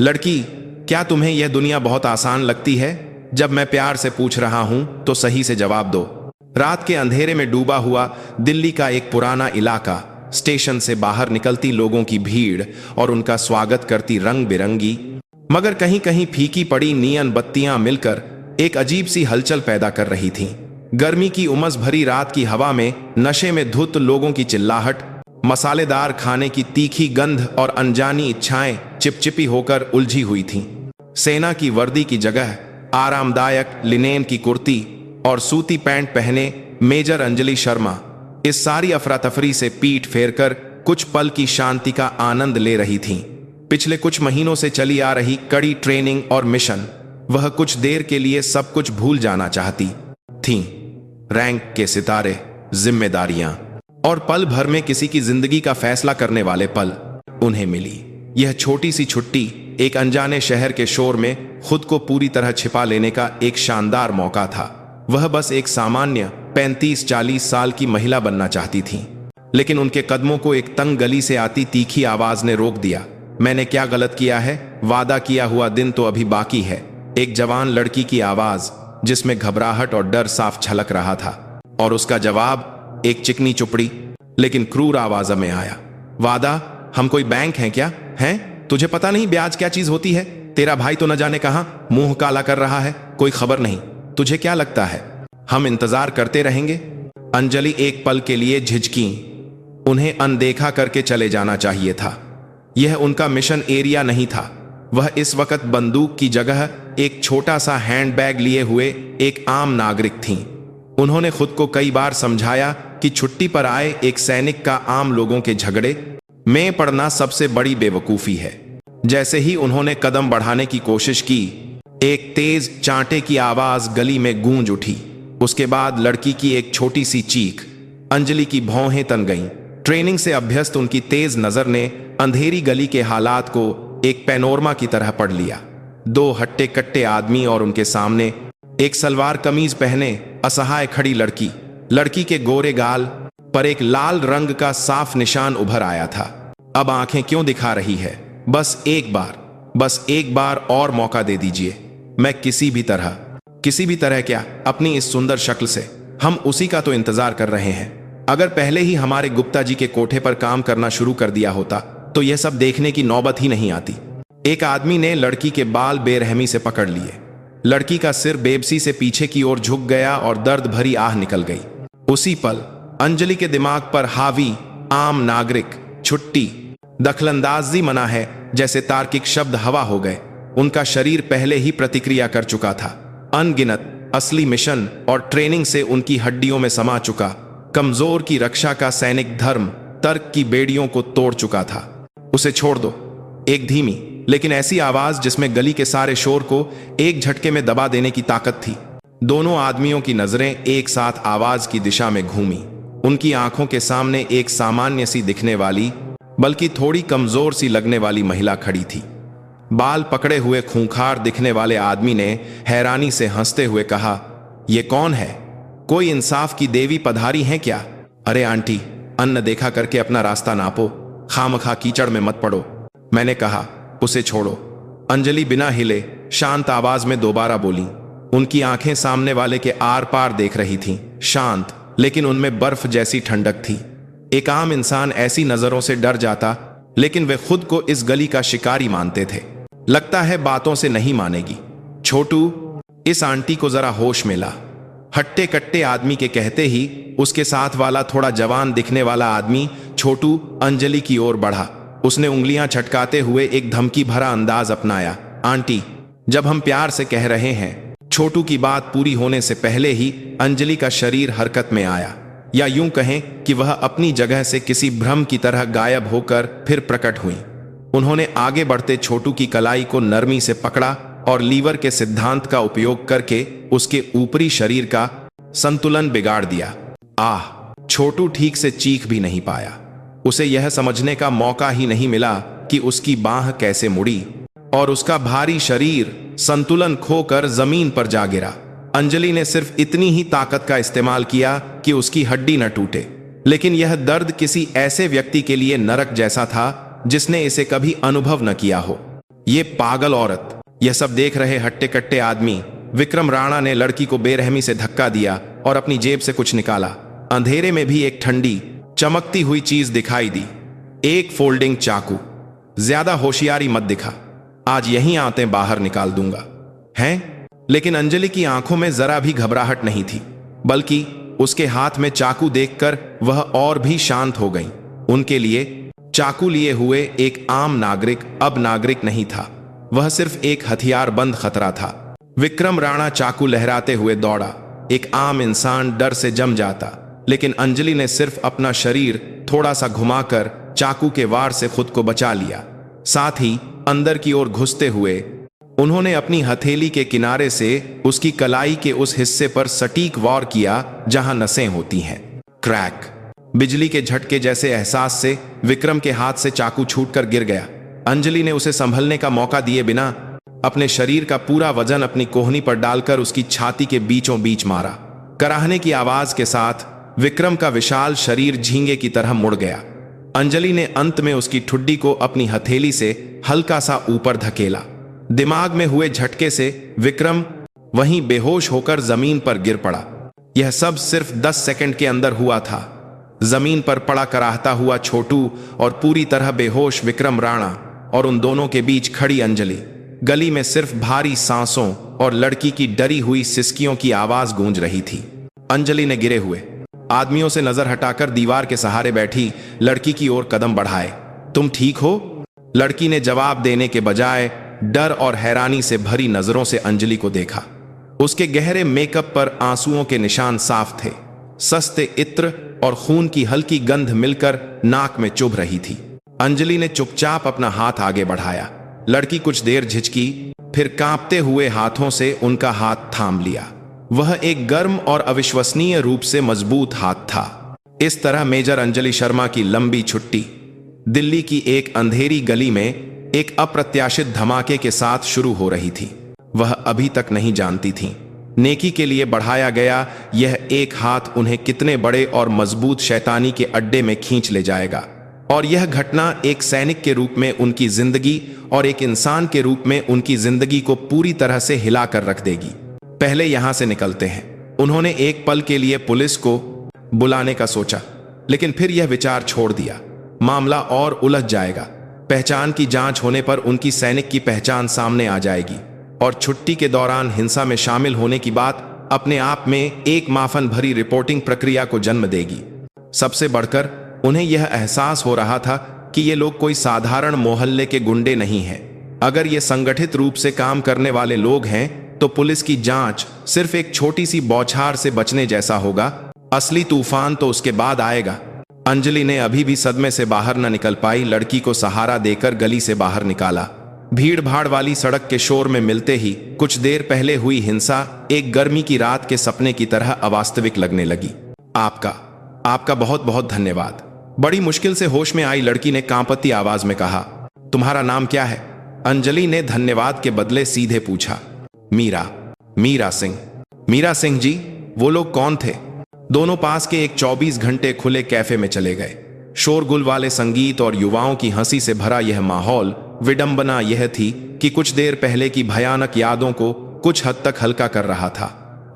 लड़की, क्या तुम्हें यह दुनिया बहुत आसान लगती है? जब मैं प्यार से पूछ रहा हूं तो सही से जवाब दो। रात के अंधेरे में डूबा हुआ दिल्ली का एक पुराना इलाका, स्टेशन से बाहर निकलती लोगों की भीड़ और उनका स्वागत करती रंग बिरंगी मगर कहीं कहीं फीकी पड़ी नियन बत्तियां मिलकर एक अजीब सी हलचल पैदा कर रही थीं। गर्मी की उमस भरी रात की हवा में नशे में धुत लोगों की चिल्लाहट, मसालेदार खाने की तीखी गंध और अनजानी इच्छाएं चिपचिपी होकर उलझी हुई थीं। सेना की वर्दी की जगह आरामदायक लिनेन की कुर्ती और सूती पैंट पहने मेजर अंजलि शर्मा इस सारी अफरा तफरी से पीठ फेरकर कुछ पल की शांति का आनंद ले रही थीं। पिछले कुछ महीनों से चली आ रही कड़ी ट्रेनिंग और मिशन, वह कुछ देर के लिए सब कुछ भूल जाना चाहती थीं। रैंक के सितारे, जिम्मेदारियां और पल भर में किसी की जिंदगी का फैसला करने वाले पल उन्हें मिली। यह छोटी सी छुट्टी एक अनजाने शहर के शोर में खुद को पूरी तरह छिपा लेने का एक शानदार मौका था। वह बस एक सामान्य 35-40 साल की महिला बनना चाहती थीं, लेकिन उनके कदमों को एक तंग गली से आती तीखी आवाज ने रोक दिया। मैंने क्या गलत किया है? वादा किया हुआ दिन तो अभी बाकी है। एक जवान लड़की की आवाज जिसमें घबराहट और डर साफ झलक रहा था, और उसका जवाब एक चिकनी चुपड़ी लेकिन क्रूर आवाज में आया। वादा? हम कोई बैंक हैं क्या? हैं? तुझे पता नहीं ब्याज क्या चीज होती है? तेरा भाई तो न जाने कहां मुंह काला कर रहा है, कोई खबर नहीं। तुझे क्या लगता है हम इंतजार करते रहेंगे? अंजलि एक पल के लिए झिझकी। उन्हें अनदेखा करके चले जाना चाहिए था। यह उनका मिशन एरिया नहीं था। वह इस वक्त बंदूक की जगह एक छोटा सा हैंडबैग लिए हुए एक आम नागरिक थीं। उन्होंने खुद को कई बार समझाया कि छुट्टी पर आए एक सैनिक का आम लोगों के झगड़े में पड़ना सबसे बड़ी बेवकूफी है। जैसे ही उन्होंने कदम बढ़ाने की कोशिश की, एक तेज चांटे की आवाज गली में गूंज उठी। उसके बाद लड़की की एक छोटी सी चीख। अंजलि की भौहें तन गईं। ट्रेनिंग से अभ्यस्त उनकी तेज नजर ने अंधेरी गली के हालात को एक पैनोरमा की तरह पढ़ लिया। दो हट्टे कट्टे आदमी और उनके सामने एक सलवार कमीज पहने असहाय खड़ी लड़की। लड़की के गोरे गाल पर एक लाल रंग का साफ निशान उभर आया था। अब आंखें क्यों दिखा रही है? बस एक बार और मौका दे दीजिए। मैं किसी भी तरह क्या, अपनी इस सुंदर शक्ल से हम उसी का तो इंतजार कर रहे हैं। अगर पहले ही हमारे गुप्ता जी के कोठे पर काम करना शुरू कर दिया होता तो यह सब देखने की नौबत ही नहीं आती। एक आदमी ने लड़की के बाल बेरहमी से पकड़ लिए। लड़की का सिर बेबसी से पीछे की ओर झुक गया और दर्द भरी आह निकल गई। उसी पल अंजलि के दिमाग पर हावी आम नागरिक, छुट्टी, दखलंदाजी मना है जैसे तार्किक शब्द हवा हो गए। उनका शरीर पहले ही प्रतिक्रिया कर चुका था। अनगिनत असली मिशन और ट्रेनिंग से उनकी हड्डियों में समा चुका कमजोर की रक्षा का सैनिक धर्म तर्क की बेड़ियों को तोड़ चुका था। उसे छोड़ दो। एक धीमी लेकिन ऐसी आवाज जिसमें गली के सारे शोर को एक झटके में दबा देने की ताकत थी। दोनों आदमियों की नजरें एक साथ आवाज की दिशा में घूमी। उनकी आंखों के सामने एक सामान्य सी दिखने वाली बल्कि थोड़ी कमजोर सी लगने वाली महिला खड़ी थी। बाल पकड़े हुए खूंखार दिखने वाले आदमी ने हैरानी से हंसते हुए कहा, यह कौन है? कोई इंसाफ की देवी पधारी हैं क्या? अरे आंटी, अन्न देखा करके अपना रास्ता नापो, खामखा कीचड़ में मत पड़ो। मैंने कहा उसे छोड़ो। अंजलि बिना हिले शांत आवाज में दोबारा बोली। उनकी आंखें सामने वाले के आर पार देख रही थीं, शांत लेकिन उनमें बर्फ जैसी ठंडक थी। एक आम इंसान ऐसी नजरों से डर जाता, लेकिन वे खुद को इस गली का शिकारी मानते थे। लगता है बातों से नहीं मानेगी। छोटू, इस आंटी को जरा होश में ला। हट्टे कट्टे आदमी के कहते ही उसके साथ वाला थोड़ा जवान दिखने वाला आदमी छोटू अंजलि की ओर बढ़ा। उसने उंगलियां छटकाते हुए एक धमकी भरा अंदाज अपनाया। आंटी, जब हम प्यार से कह रहे हैं। छोटू की बात पूरी होने से पहले ही अंजलि का शरीर हरकत में आया, या यूं कहें कि वह अपनी जगह से किसी भ्रम की तरह गायब होकर फिर प्रकट हुई। उन्होंने आगे बढ़ते छोटू की कलाई को नरमी से पकड़ा और लीवर के सिद्धांत का उपयोग करके उसके ऊपरी शरीर का संतुलन बिगाड़ दिया। आह! छोटू ठीक से चीख भी नहीं पाया। उसे यह समझने का मौका ही नहीं मिला कि उसकी बांह कैसे मुड़ी और उसका भारी शरीर संतुलन खोकर जमीन पर जा गिरा। अंजलि ने सिर्फ इतनी ही ताकत का इस्तेमाल किया कि उसकी हड्डी न टूटे, लेकिन यह दर्द किसी ऐसे व्यक्ति के लिए नरक जैसा था जिसने इसे कभी अनुभव न किया हो। ये पागल औरत। यह सब देख रहे हट्टे कट्टे आदमी विक्रम राणा ने लड़की को बेरहमी से धक्का दिया और अपनी जेब से कुछ निकाला। अंधेरे में भी एक ठंडी चमकती हुई चीज दिखाई दी, एक फोल्डिंग चाकू। ज्यादा होशियारी मत दिखा, आज यहीं आते बाहर निकाल दूंगा। हैं? लेकिन अंजलि की आंखों में जरा भी घबराहट नहीं थी, बल्कि उसके हाथ में चाकू देखकर वह और भी शांत हो गई। उनके लिए चाकू लिए हुए एक आम नागरिक अब नागरिक नहीं था, वह सिर्फ एक हथियारबंद खतरा था। विक्रम राणा चाकू लहराते हुए दौड़ा। एक आम इंसान डर से जम जाता, लेकिन अंजलि ने सिर्फ अपना शरीर थोड़ा सा घुमाकर चाकू के वार से खुद को बचा लिया। साथ ही अंदर की ओर घुसते हुए उन्होंने अपनी हथेली के किनारे से उसकी कलाई के उस हिस्से पर सटीक वार किया जहां नसें होती हैं। क्रैक! बिजली के झटके जैसे एहसास से विक्रम के हाथ से चाकू छूटकर गिर गया। अंजलि ने उसे संभलने का मौका दिए बिना अपने शरीर का पूरा वजन अपनी कोहनी पर डालकर उसकी छाती के बीचों बीच मारा। कराहने की आवाज के साथ विक्रम का विशाल शरीर झींगे की तरह मुड़ गया। अंजलि ने अंत में उसकी ठुड्डी को अपनी हथेली से हल्का सा ऊपर धकेला। दिमाग में हुए झटके से विक्रम वहीं बेहोश होकर जमीन पर गिर पड़ा। यह सब सिर्फ 10 सेकंड के अंदर हुआ था। जमीन पर पड़ा कराहता हुआ छोटू और पूरी तरह बेहोश विक्रम राणा और उन दोनों के बीच खड़ी अंजलि। गली में सिर्फ भारी सांसों और लड़की की डरी हुई सिसकियों की आवाज गूंज रही थी। अंजलि ने गिरे हुए आदमियों से नजर हटाकर दीवार के सहारे बैठी लड़की की ओर कदम बढ़ाए। तुम ठीक हो? लड़की ने जवाब देने के बजाय डर और हैरानी से भरी नजरों से अंजलि को देखा। उसके गहरे मेकअप पर आंसुओं के निशान साफ थे। सस्ते इत्र और खून की हल्की गंध मिलकर नाक में चुभ रही थी। अंजलि ने चुपचाप अपना हाथ आगे बढ़ाया। लड़की कुछ देर झिझकी, फिर कांपते हुए हाथों से उनका हाथ थाम लिया। वह एक गर्म और अविश्वसनीय रूप से मजबूत हाथ था। इस तरह मेजर अंजलि शर्मा की लंबी छुट्टी दिल्ली की एक अंधेरी गली में एक अप्रत्याशित धमाके के साथ शुरू हो रही थी। वह अभी तक नहीं जानती थी नेकी के लिए बढ़ाया गया यह एक हाथ उन्हें कितने बड़े और मजबूत शैतानी के अड्डे में खींच ले जाएगा। और यह घटना एक सैनिक के रूप में उनकी जिंदगी और एक इंसान के रूप में उनकी जिंदगी को पूरी तरह से हिला कर रख देगी। पहले यहां से निकलते हैं। उन्होंने एक पल के लिए पुलिस को बुलाने का सोचा, लेकिन फिर यह विचार छोड़ दिया। मामला और उलझ जाएगा। पहचान की जांच होने पर उनकी सैनिक की पहचान सामने आ जाएगी और छुट्टी के दौरान हिंसा में शामिल होने की बात अपने आप में एक माफन भरी रिपोर्टिंग प्रक्रिया को जन्म देगी। सबसे बढ़कर उन्हें यह एहसास हो रहा था कि ये लोग कोई साधारण मोहल्ले के गुंडे नहीं हैं। अगर ये संगठित रूप से काम करने वाले लोग हैं तो पुलिस की जांच सिर्फ एक छोटी सी बौछार से बचने जैसा होगा। असली तूफान तो उसके बाद आएगा। अंजलि ने अभी भी सदमे से बाहर न निकल पाई लड़की को सहारा देकर गली से बाहर निकाला। भीड़ भाड़ वाली सड़क के शोर में मिलते ही कुछ देर पहले हुई हिंसा एक गर्मी की रात के सपने की तरह अवास्तविक लगने लगी। आपका बहुत बहुत धन्यवाद। बड़ी मुश्किल से होश में आई लड़की ने कांपती आवाज में कहा। तुम्हारा नाम क्या है? अंजलि ने धन्यवाद के बदले सीधे पूछा। मीरा सिंह। मीरा सिंह जी, वो लोग कौन थे? दोनों पास के एक 24 घंटे खुले कैफे में चले गए। शोरगुल वाले संगीत और युवाओं की हंसी से भरा यह माहौल। विडंबना यह थी कि कुछ देर पहले की भयानक यादों को कुछ हद तक हल्का कर रहा था।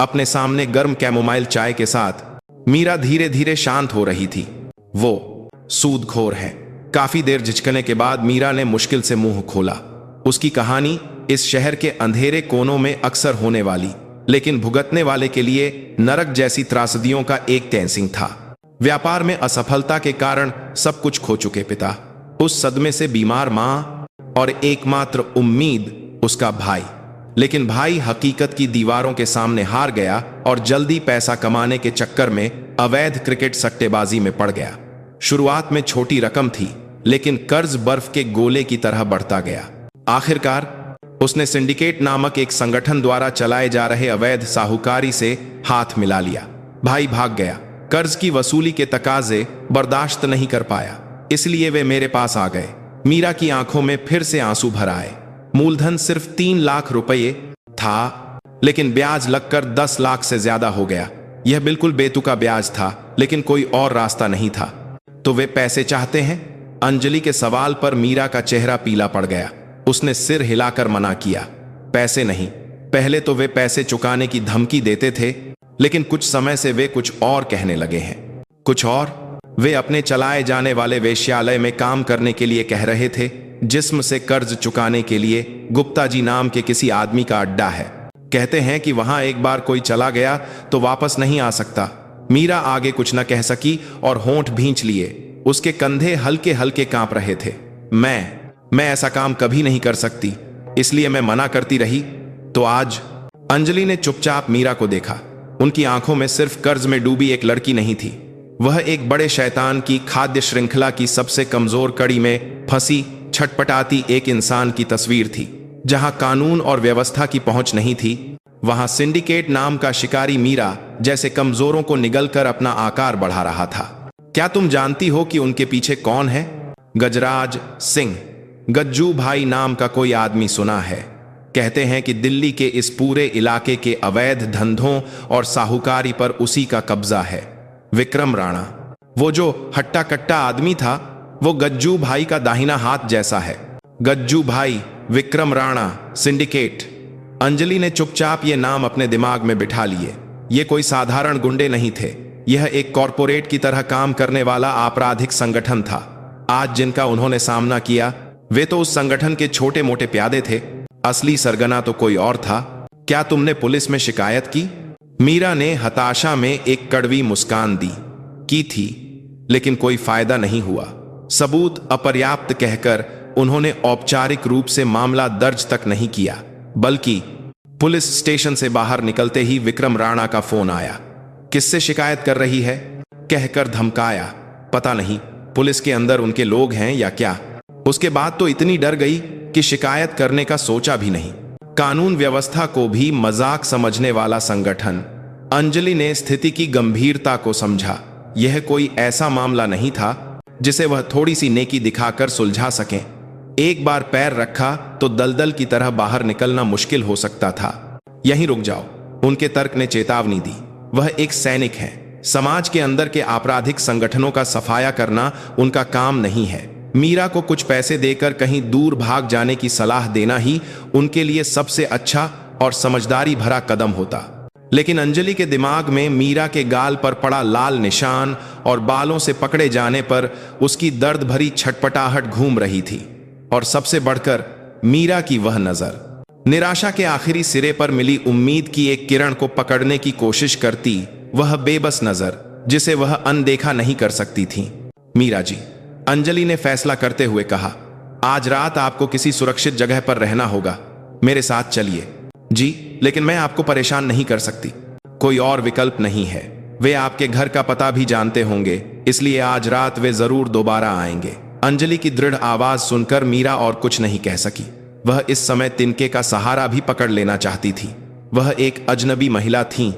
अपने सामने गर्म कैमोमाइल चाय के साथ मीरा धीरे धीरे शांत हो रही थी। वो सूदखोर है। काफी देर झिझकने के बाद मीरा ने मुश्किल से मुंह खोला। उसकी कहानी इस शहर के अंधेरे कोनों में अक्सर होने वाली, लेकिन भुगतने वाले के लिए नरक जैसी त्रासदियों का एक तहसीन था। व्यापार में असफलता के कारण सब कुछ खो चुके पिता, उस सदमे से बीमार मां और एकमात्र उम्मीद उसका भाई। लेकिन भाई हकीकत की दीवारों के सामने हार गया और जल्दी पैसा कमाने के चक्कर में अवैध क्रिकेट सट्टेबाजी में पड़ गया। शुरुआत में छोटी रकम थी, लेकिन कर्ज बर्फ के गोले की तरह बढ़ता गया। आखिरकार उसने सिंडिकेट नामक एक संगठन द्वारा चलाए जा रहे अवैध साहूकारी से हाथ मिला लिया। भाई भाग गया। कर्ज की वसूली के तकाजे बर्दाश्त नहीं कर पाया, इसलिए वे मेरे पास आ गए। मीरा की आंखों में फिर से आंसू भर आए। मूलधन सिर्फ 3 लाख रुपए था, लेकिन ब्याज लगकर 10 लाख से ज्यादा हो गया। यह बिल्कुल बेतुका ब्याज था, लेकिन कोई और रास्ता नहीं था। तो वे पैसे चाहते हैं? अंजलि के सवाल पर मीरा का चेहरा पीला पड़ गया। उसने सिर हिलाकर मना किया। पैसे नहीं। पहले तो वे पैसे चुकाने की धमकी देते थे, लेकिन कुछ समय से वे कुछ और कहने लगे हैं। कुछ और? वे अपने चलाए जाने वाले वेश्यालय में काम करने के लिए कह रहे थे, जिस्म से कर्ज चुकाने के लिए गुप्ता जी नाम के किसी आदमी का अड्डा है। कहते हैं कि वहां एक बार कोई चला गया तो वापस नहीं आ सकता। मीरा आगे कुछ न कह सकी और होंठ भींच लिए। उसके कंधे हल्के हल्के कांप रहे थे। मैं ऐसा काम कभी नहीं कर सकती, इसलिए मैं मना करती रही। तो आज? अंजलि ने चुपचाप मीरा को देखा। उनकी आंखों में सिर्फ कर्ज में डूबी एक लड़की नहीं थी, वह एक बड़े शैतान की खाद्य श्रृंखला की सबसे कमजोर कड़ी में फंसी छटपटाती एक इंसान की तस्वीर थी। जहां कानून और व्यवस्था की पहुंच नहीं थी, वहां सिंडिकेट नाम का शिकारी मीरा जैसे कमजोरों को निगलकर अपना आकार बढ़ा रहा था। क्या तुम जानती हो कि उनके पीछे कौन है? गजराज सिंह। गज्जू भाई नाम का कोई आदमी सुना है? कहते हैं कि दिल्ली के इस पूरे इलाके के अवैध धंधों और साहूकारी पर उसी का कब्जा है। विक्रम राणा, वो जो हट्टा कट्टा आदमी था, वो गज्जू भाई का दाहिना हाथ जैसा है। गज्जू भाई, विक्रम राणा, सिंडिकेट। अंजलि ने चुपचाप ये नाम अपने दिमाग में बिठा लिए। ये कोई साधारण गुंडे नहीं थे, यह एक कॉरपोरेट की तरह काम करने वाला आपराधिक संगठन था। आज जिनका उन्होंने सामना किया, वे तो उस संगठन के छोटे मोटे प्यादे थे। असली सरगना तो कोई और था। क्या तुमने पुलिस में शिकायत की? मीरा ने हताशा में एक कड़वी मुस्कान दी। की थी, लेकिन कोई फायदा नहीं हुआ। सबूत अपर्याप्त कहकर उन्होंने औपचारिक रूप से मामला दर्ज तक नहीं किया, बल्कि पुलिस स्टेशन से बाहर निकलते ही विक्रम राणा का फोन आया। किससे शिकायत कर रही है? कहकर धमकाया। पता नहीं, पुलिस के अंदर उनके लोग हैं या क्या। उसके बाद तो इतनी डर गई कि शिकायत करने का सोचा भी नहीं। कानून व्यवस्था को भी मजाक समझने वाला संगठन। अंजलि ने स्थिति की गंभीरता को समझा। यह कोई ऐसा मामला नहीं था जिसे वह थोड़ी सी नेकी दिखाकर सुलझा सकें। एक बार पैर रखा तो दलदल की तरह बाहर निकलना मुश्किल हो सकता था। यहीं रुक जाओ, उनके तर्क ने चेतावनी दी। वह एक सैनिक हैं। समाज के अंदर के आपराधिक संगठनों का सफाया करना उनका काम नहीं है। मीरा को कुछ पैसे देकर कहीं दूर भाग जाने की सलाह देना ही उनके लिए सबसे अच्छा और समझदारी भरा कदम होता। लेकिन अंजलि के दिमाग में मीरा के गाल पर पड़ा लाल निशान और बालों से पकड़े जाने पर उसकी दर्द भरी छटपटाहट घूम रही थी। और सबसे बढ़कर मीरा की वह नजर, निराशा के आखिरी सिरे पर मिली उम्मीद की एक किरण को पकड़ने की कोशिश करती, वह बेबस नजर जिसे वह अनदेखा नहीं कर सकती थी। मीरा जी, अंजलि ने फैसला करते हुए कहा, आज रात आपको किसी सुरक्षित जगह पर रहना होगा। मेरे साथ चलिए। जी, लेकिन मैं आपको परेशान नहीं कर सकती। कोई और विकल्प नहीं है। वे आपके घर का पता भी जानते होंगे, इसलिए आज रात वे जरूर दोबारा आएंगे। अंजलि की दृढ़ आवाज सुनकर मीरा और कुछ नहीं कह सकी। वह इस समय तिनके का सहारा भी पकड़ लेना चाहती थी। वह एक अजनबी महिला थी,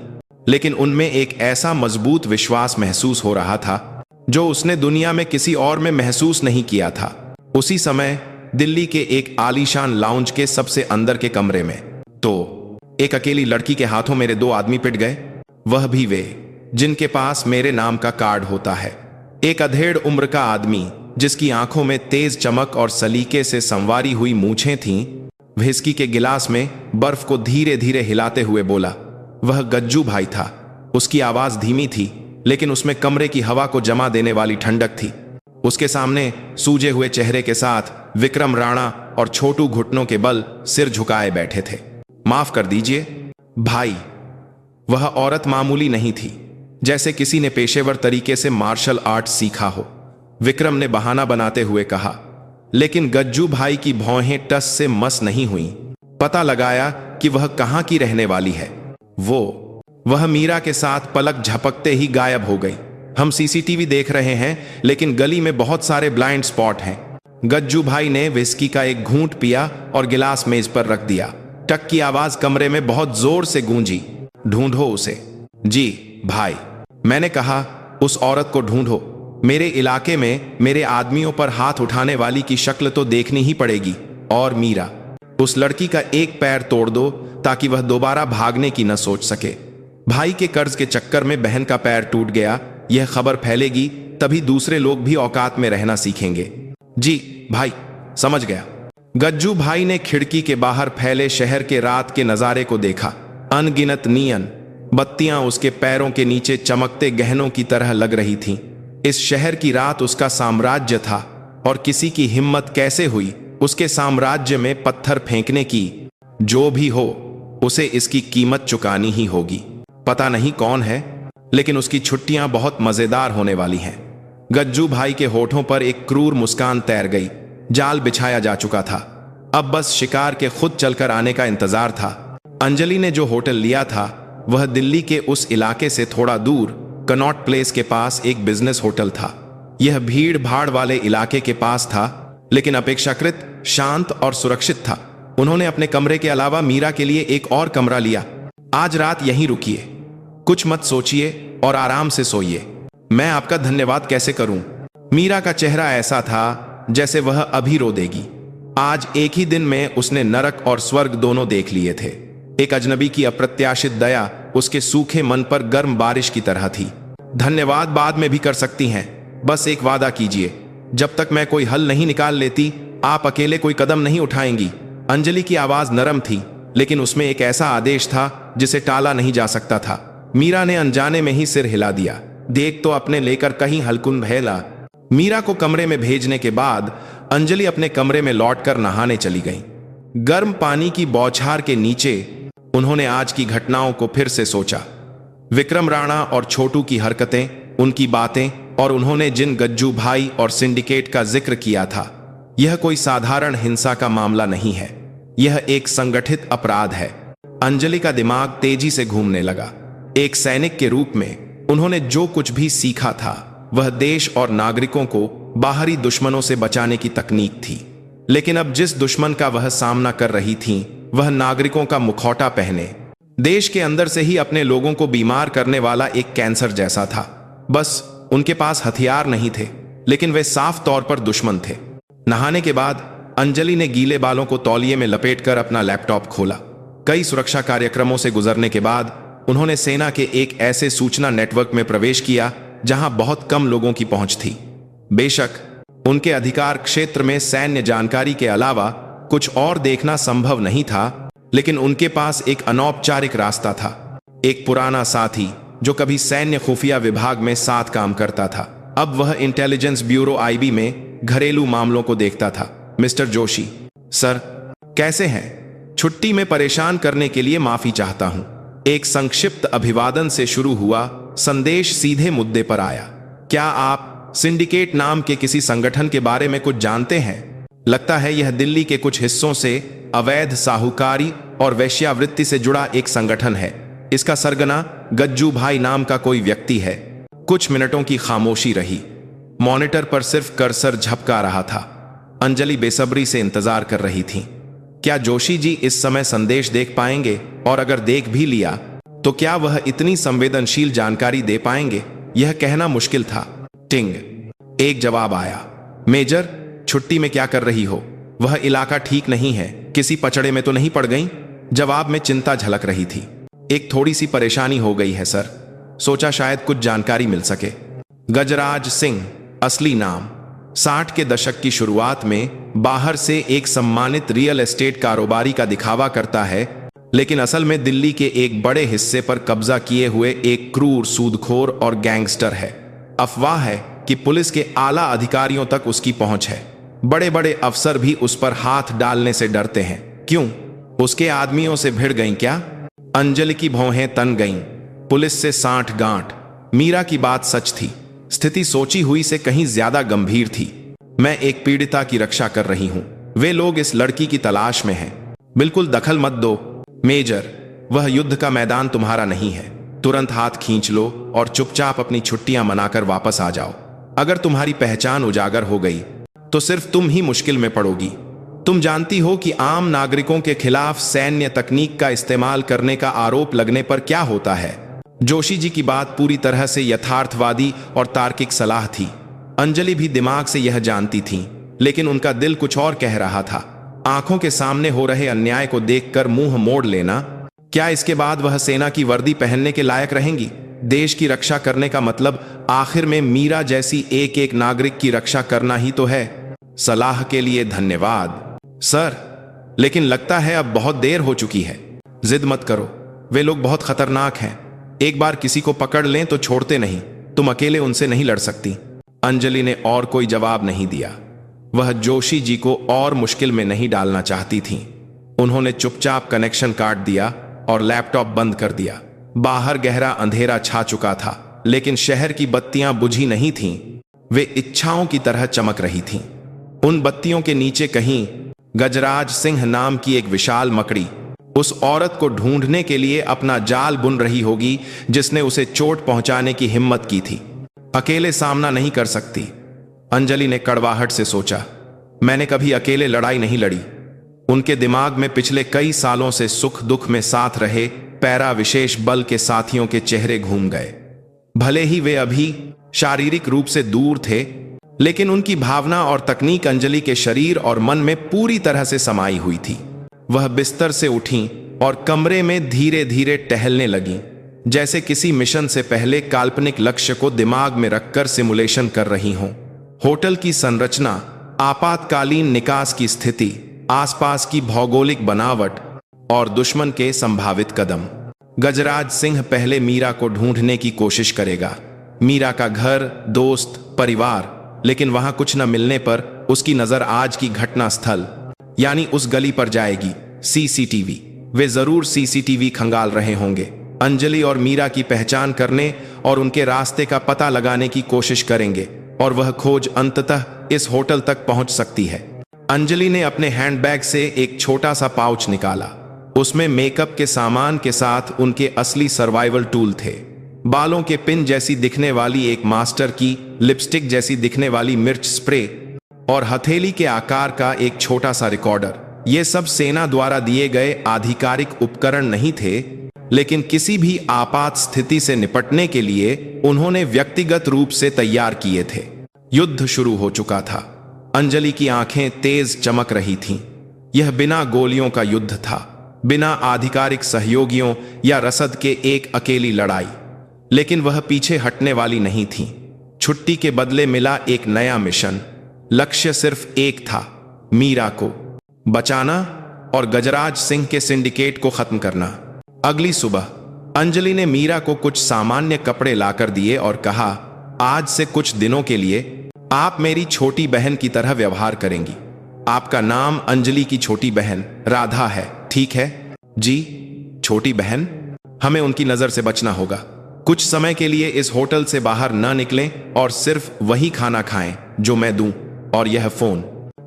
लेकिन उनमें एक ऐसा मजबूत विश्वास महसूस हो रहा था जो उसने दुनिया में किसी और में महसूस नहीं किया था। उसी समय दिल्ली के एक आलीशान लाउंज के सबसे अंदर के कमरे में तो एक अकेली लड़की के हाथों मेरे 2 आदमी पिट गए। वह भी वे जिनके पास मेरे नाम का कार्ड होता है। एक अधेड़ उम्र का आदमी जिसकी आंखों में तेज चमक और सलीके से संवारी हुई मूछें थीं, व्हिस्की के गिलास में बर्फ को धीरे धीरे हिलाते हुए बोला। वह गज्जू भाई था। उसकी आवाज धीमी थी, लेकिन उसमें कमरे की हवा को जमा देने वाली ठंडक थी। उसके सामने सूजे हुए चेहरे के साथ विक्रम राणा और छोटू घुटनों के बल सिर झुकाए बैठे थे। माफ कर दीजिए भाई। वह औरत मामूली नहीं थी, जैसे किसी ने पेशेवर तरीके से मार्शल आर्ट सीखा हो। विक्रम ने बहाना बनाते हुए कहा, लेकिन गज्जू भाई की भौहें टस से मस नहीं हुई। पता लगाया कि वह कहां की रहने वाली है। वह मीरा के साथ पलक झपकते ही गायब हो गई। हम सीसीटीवी देख रहे हैं, लेकिन गली में बहुत सारे ब्लाइंड स्पॉट हैं। गज्जू भाई ने विस्की का एक घूंट पिया और गिलास मेज पर रख दिया। टक की आवाज कमरे में बहुत जोर से गूंजी। ढूंढो उसे। जी भाई, मैंने कहा उस औरत को ढूंढो। मेरे इलाके में मेरे आदमियों पर हाथ उठाने वाली की शक्ल तो देखनी ही पड़ेगी। और मीरा, उस लड़की का एक पैर तोड़ दो ताकि वह दोबारा भागने की न सोच सके। भाई के कर्ज के चक्कर में बहन का पैर टूट गया। यह खबर फैलेगी, तभी दूसरे लोग भी औकात में रहना सीखेंगे। जी भाई, समझ गया। गज्जू भाई ने खिड़की के बाहर फैले शहर के रात के नजारे को देखा। अनगिनत नियन बत्तियां उसके पैरों के नीचे चमकते गहनों की तरह लग रही थीं। इस शहर की रात उसका साम्राज्य था और किसी की हिम्मत कैसे हुई उसके साम्राज्य में पत्थर फेंकने की। जो भी हो, उसे इसकी कीमत चुकानी ही होगी। पता नहीं कौन है, लेकिन उसकी छुट्टियां बहुत मजेदार होने वाली हैं। गज्जू भाई के होठों पर एक क्रूर मुस्कान तैर गई। जाल बिछाया जा चुका था, अब बस शिकार के खुद चलकर आने का इंतजार था। अंजलि ने जो होटल लिया था वह दिल्ली के उस इलाके से थोड़ा दूर कनॉट प्लेस के पास एक बिजनेस होटल था। यह भीड़ भाड़ वाले इलाके के पास था, लेकिन अपेक्षाकृत शांत और सुरक्षित था। उन्होंने अपने कमरे के अलावा मीरा के लिए एक और कमरा लिया। आज रात यहीं रुकिए, कुछ मत सोचिए और आराम से सोइए। मैं आपका धन्यवाद कैसे करूं? मीरा का चेहरा ऐसा था जैसे वह अभी रो देगी। आज एक ही दिन में उसने नरक और स्वर्ग दोनों देख लिए थे। एक अजनबी की अप्रत्याशित दया उसके सूखे मन पर गर्म बारिश की तरह थी। धन्यवाद बाद में भी कर सकती हैं, बस एक वादा कीजिए, जब तक मैं कोई हल नहीं निकाल लेती आप अकेले कोई कदम नहीं उठाएंगी। अंजलि की आवाज नरम थी, लेकिन उसमें एक ऐसा आदेश था जिसे टाला नहीं जा सकता था। मीरा ने अनजाने में ही सिर हिला दिया। देख तो अपने लेकर कहीं हल्कुन भैला। मीरा को कमरे में भेजने के बाद अंजलि अपने कमरे में लौटकर नहाने चली गई। गर्म पानी की बौछार के नीचे उन्होंने आज की घटनाओं को फिर से सोचा। विक्रम राणा और छोटू की हरकतें, उनकी बातें और उन्होंने जिन गज्जू भाई और सिंडिकेट का जिक्र किया था, यह कोई साधारण हिंसा का मामला नहीं है, यह एक संगठित अपराध है। अंजलि का दिमाग तेजी से घूमने लगा। एक सैनिक के रूप में उन्होंने जो कुछ भी सीखा था वह देश और नागरिकों को बाहरी दुश्मनों से बचाने की तकनीक थी। लेकिन अब जिस दुश्मन का वह सामना कर रही थीं, वह नागरिकों का मुखौटा पहने देश के अंदर से ही अपने लोगों को बीमार करने वाला एक कैंसर जैसा था। बस उनके पास हथियार नहीं थे, लेकिन वे साफ तौर पर दुश्मन थे। नहाने के बाद अंजलि ने गीले बालों को तौलिए में लपेटकर अपना लैपटॉप खोला। कई सुरक्षा कार्यक्रमों से गुजरने के बाद उन्होंने सेना के एक ऐसे सूचना नेटवर्क में प्रवेश किया जहां बहुत कम लोगों की पहुंच थी। बेशक उनके अधिकार क्षेत्र में सैन्य जानकारी के अलावा कुछ और देखना संभव नहीं था, लेकिन उनके पास एक अनौपचारिक रास्ता था। एक पुराना साथी जो कभी सैन्य खुफिया विभाग में साथ काम करता था, अब वह इंटेलिजेंस ब्यूरो आईबी में घरेलू मामलों को देखता था। मिस्टर जोशी सर, कैसे हैं? छुट्टी में परेशान करने के लिए माफी चाहता हूं। एक संक्षिप्त अभिवादन से शुरू हुआ संदेश सीधे मुद्दे पर आया। क्या आप सिंडिकेट नाम के किसी संगठन के बारे में कुछ जानते हैं? लगता है यह दिल्ली के कुछ हिस्सों से अवैध साहूकारी और वेश्यावृत्ति से जुड़ा एक संगठन है। इसका सरगना गज्जू भाई नाम का कोई व्यक्ति है। कुछ मिनटों की खामोशी रही। मॉनिटर पर सिर्फ कर्सर झपका रहा था। अंजलि बेसब्री से इंतजार कर रही थी। क्या जोशी जी इस समय संदेश देख पाएंगे? और अगर देख भी लिया तो क्या वह इतनी संवेदनशील जानकारी दे पाएंगे? यह कहना मुश्किल था। टिंग, एक जवाब आया। मेजर, छुट्टी में क्या कर रही हो? वह इलाका ठीक नहीं है, किसी पचड़े में तो नहीं पड़ गई? जवाब में चिंता झलक रही थी। एक थोड़ी सी परेशानी हो गई है सर, सोचा शायद कुछ जानकारी मिल सके। गजराज सिंह असली नाम। 60 के दशक की शुरुआत में बाहर से एक सम्मानित रियल एस्टेट कारोबारी का दिखावा करता है, लेकिन असल में दिल्ली के एक बड़े हिस्से पर कब्जा किए हुए एक क्रूर सूदखोर और गैंगस्टर है। अफवाह है कि पुलिस के आला अधिकारियों तक उसकी पहुंच है। बड़े बड़े अफसर भी उस पर हाथ डालने से डरते हैं। क्यों? उसके आदमियों से भिड़ गईं क्या? अंजलि की भौहें तन गईं। पुलिस से सांठ गांठ। मीरा की बात सच थी। स्थिति सोची हुई से कहीं ज्यादा गंभीर थी। मैं एक पीड़िता की रक्षा कर रही हूं। वे लोग इस लड़की की तलाश में हैं। बिल्कुल दखल मत दो मेजर, वह युद्ध का मैदान तुम्हारा नहीं है। तुरंत हाथ खींच लो और चुपचाप अपनी छुट्टियां मनाकर वापस आ जाओ। अगर तुम्हारी पहचान उजागर हो गई तो सिर्फ तुम ही मुश्किल में पड़ोगी। तुम जानती हो कि आम नागरिकों के खिलाफ सैन्य तकनीक का इस्तेमाल करने का आरोप लगने पर क्या होता है। जोशी जी की बात पूरी तरह से यथार्थवादी और तार्किक सलाह थी। अंजलि भी दिमाग से यह जानती थी, लेकिन उनका दिल कुछ और कह रहा था। आंखों के सामने हो रहे अन्याय को देखकर मुंह मोड़ लेना, क्या इसके बाद वह सेना की वर्दी पहनने के लायक रहेंगी? देश की रक्षा करने का मतलब आखिर में मीरा जैसी एक एक नागरिक की रक्षा करना ही तो है। सलाह के लिए धन्यवाद। सर, लेकिन लगता है अब बहुत देर हो चुकी है। जिद मत करो, वे लोग बहुत खतरनाक हैं। एक बार किसी को पकड़ लें तो छोड़ते नहीं। तुम अकेले उनसे नहीं लड़ सकती। अंजलि ने और कोई जवाब नहीं दिया। वह जोशी जी को और मुश्किल में नहीं डालना चाहती थी। उन्होंने चुपचाप कनेक्शन काट दिया और लैपटॉप बंद कर दिया। बाहर गहरा अंधेरा छा चुका था, लेकिन शहर की बत्तियां बुझी नहीं थीं। वे इच्छाओं की तरह चमक रही थीं। उन बत्तियों के नीचे कहीं गजराज सिंह नाम की एक विशाल मकड़ी उस औरत को ढूंढने के लिए अपना जाल बुन रही होगी जिसने उसे चोट पहुंचाने की हिम्मत की थी। अकेले सामना नहीं कर सकती, अंजलि ने कड़वाहट से सोचा। मैंने कभी अकेले लड़ाई नहीं लड़ी। उनके दिमाग में पिछले कई सालों से सुख दुख में साथ रहे पैरा विशेष बल के साथियों के चेहरे घूम गए। भले ही वे अभी शारीरिक रूप से दूर थे, लेकिन उनकी भावना और तकनीक अंजलि के शरीर और मन में पूरी तरह से समाई हुई थी। वह बिस्तर से उठी और कमरे में धीरे धीरे टहलने लगी, जैसे किसी मिशन से पहले काल्पनिक लक्ष्य को दिमाग में रखकर सिमुलेशन कर रही हों। होटल की संरचना, आपातकालीन निकास की स्थिति, आसपास की भौगोलिक बनावट और दुश्मन के संभावित कदम। गजराज सिंह पहले मीरा को ढूंढने की कोशिश करेगा। मीरा का घर, दोस्त, परिवार, लेकिन वहां कुछ न मिलने पर उसकी नजर आज की घटना स्थल यानी उस गली पर जाएगी। सीसीटीवी, वे जरूर सीसीटीवी खंगाल रहे होंगे। अंजलि और मीरा की पहचान करने और उनके रास्ते का पता लगाने की कोशिश करेंगे और वह खोज अंततः इस होटल तक पहुंच सकती है। अंजलि ने अपने हैंडबैग से एक छोटा सा पाउच निकाला। उसमें मेकअप के सामान के साथ उनके असली सर्वाइवल टूल थे। बालों के पिन जैसी दिखने वाली एक मास्टर की, लिपस्टिक जैसी दिखने वाली मिर्च स्प्रे और हथेली के आकार का एक छोटा सा रिकॉर्डर। ये सब सेना द्वारा दिए गए आधिकारिक उपकरण नहीं थे, लेकिन किसी भी आपात स्थिति से निपटने के लिए उन्होंने व्यक्तिगत रूप से तैयार किए थे। युद्ध शुरू हो चुका था। अंजलि की आंखें तेज चमक रही थीं। यह बिना गोलियों का युद्ध था, बिना आधिकारिक सहयोगियों या रसद के एक अकेली लड़ाई। लेकिन वह पीछे हटने वाली नहीं थी। छुट्टी के बदले मिला एक नया मिशन। लक्ष्य सिर्फ एक था, मीरा को बचाना और गजराज सिंह के सिंडिकेट को खत्म करना। अगली सुबह अंजलि ने मीरा को कुछ सामान्य कपड़े लाकर दिए और कहा, आज से कुछ दिनों के लिए आप मेरी छोटी बहन की तरह व्यवहार करेंगी। आपका नाम अंजलि की छोटी बहन राधा है, ठीक है? जी, छोटी बहन। हमें उनकी नजर से बचना होगा। कुछ समय के लिए इस होटल से बाहर न निकलें और सिर्फ वही खाना खाएं जो मैं दूं, और यह फोन,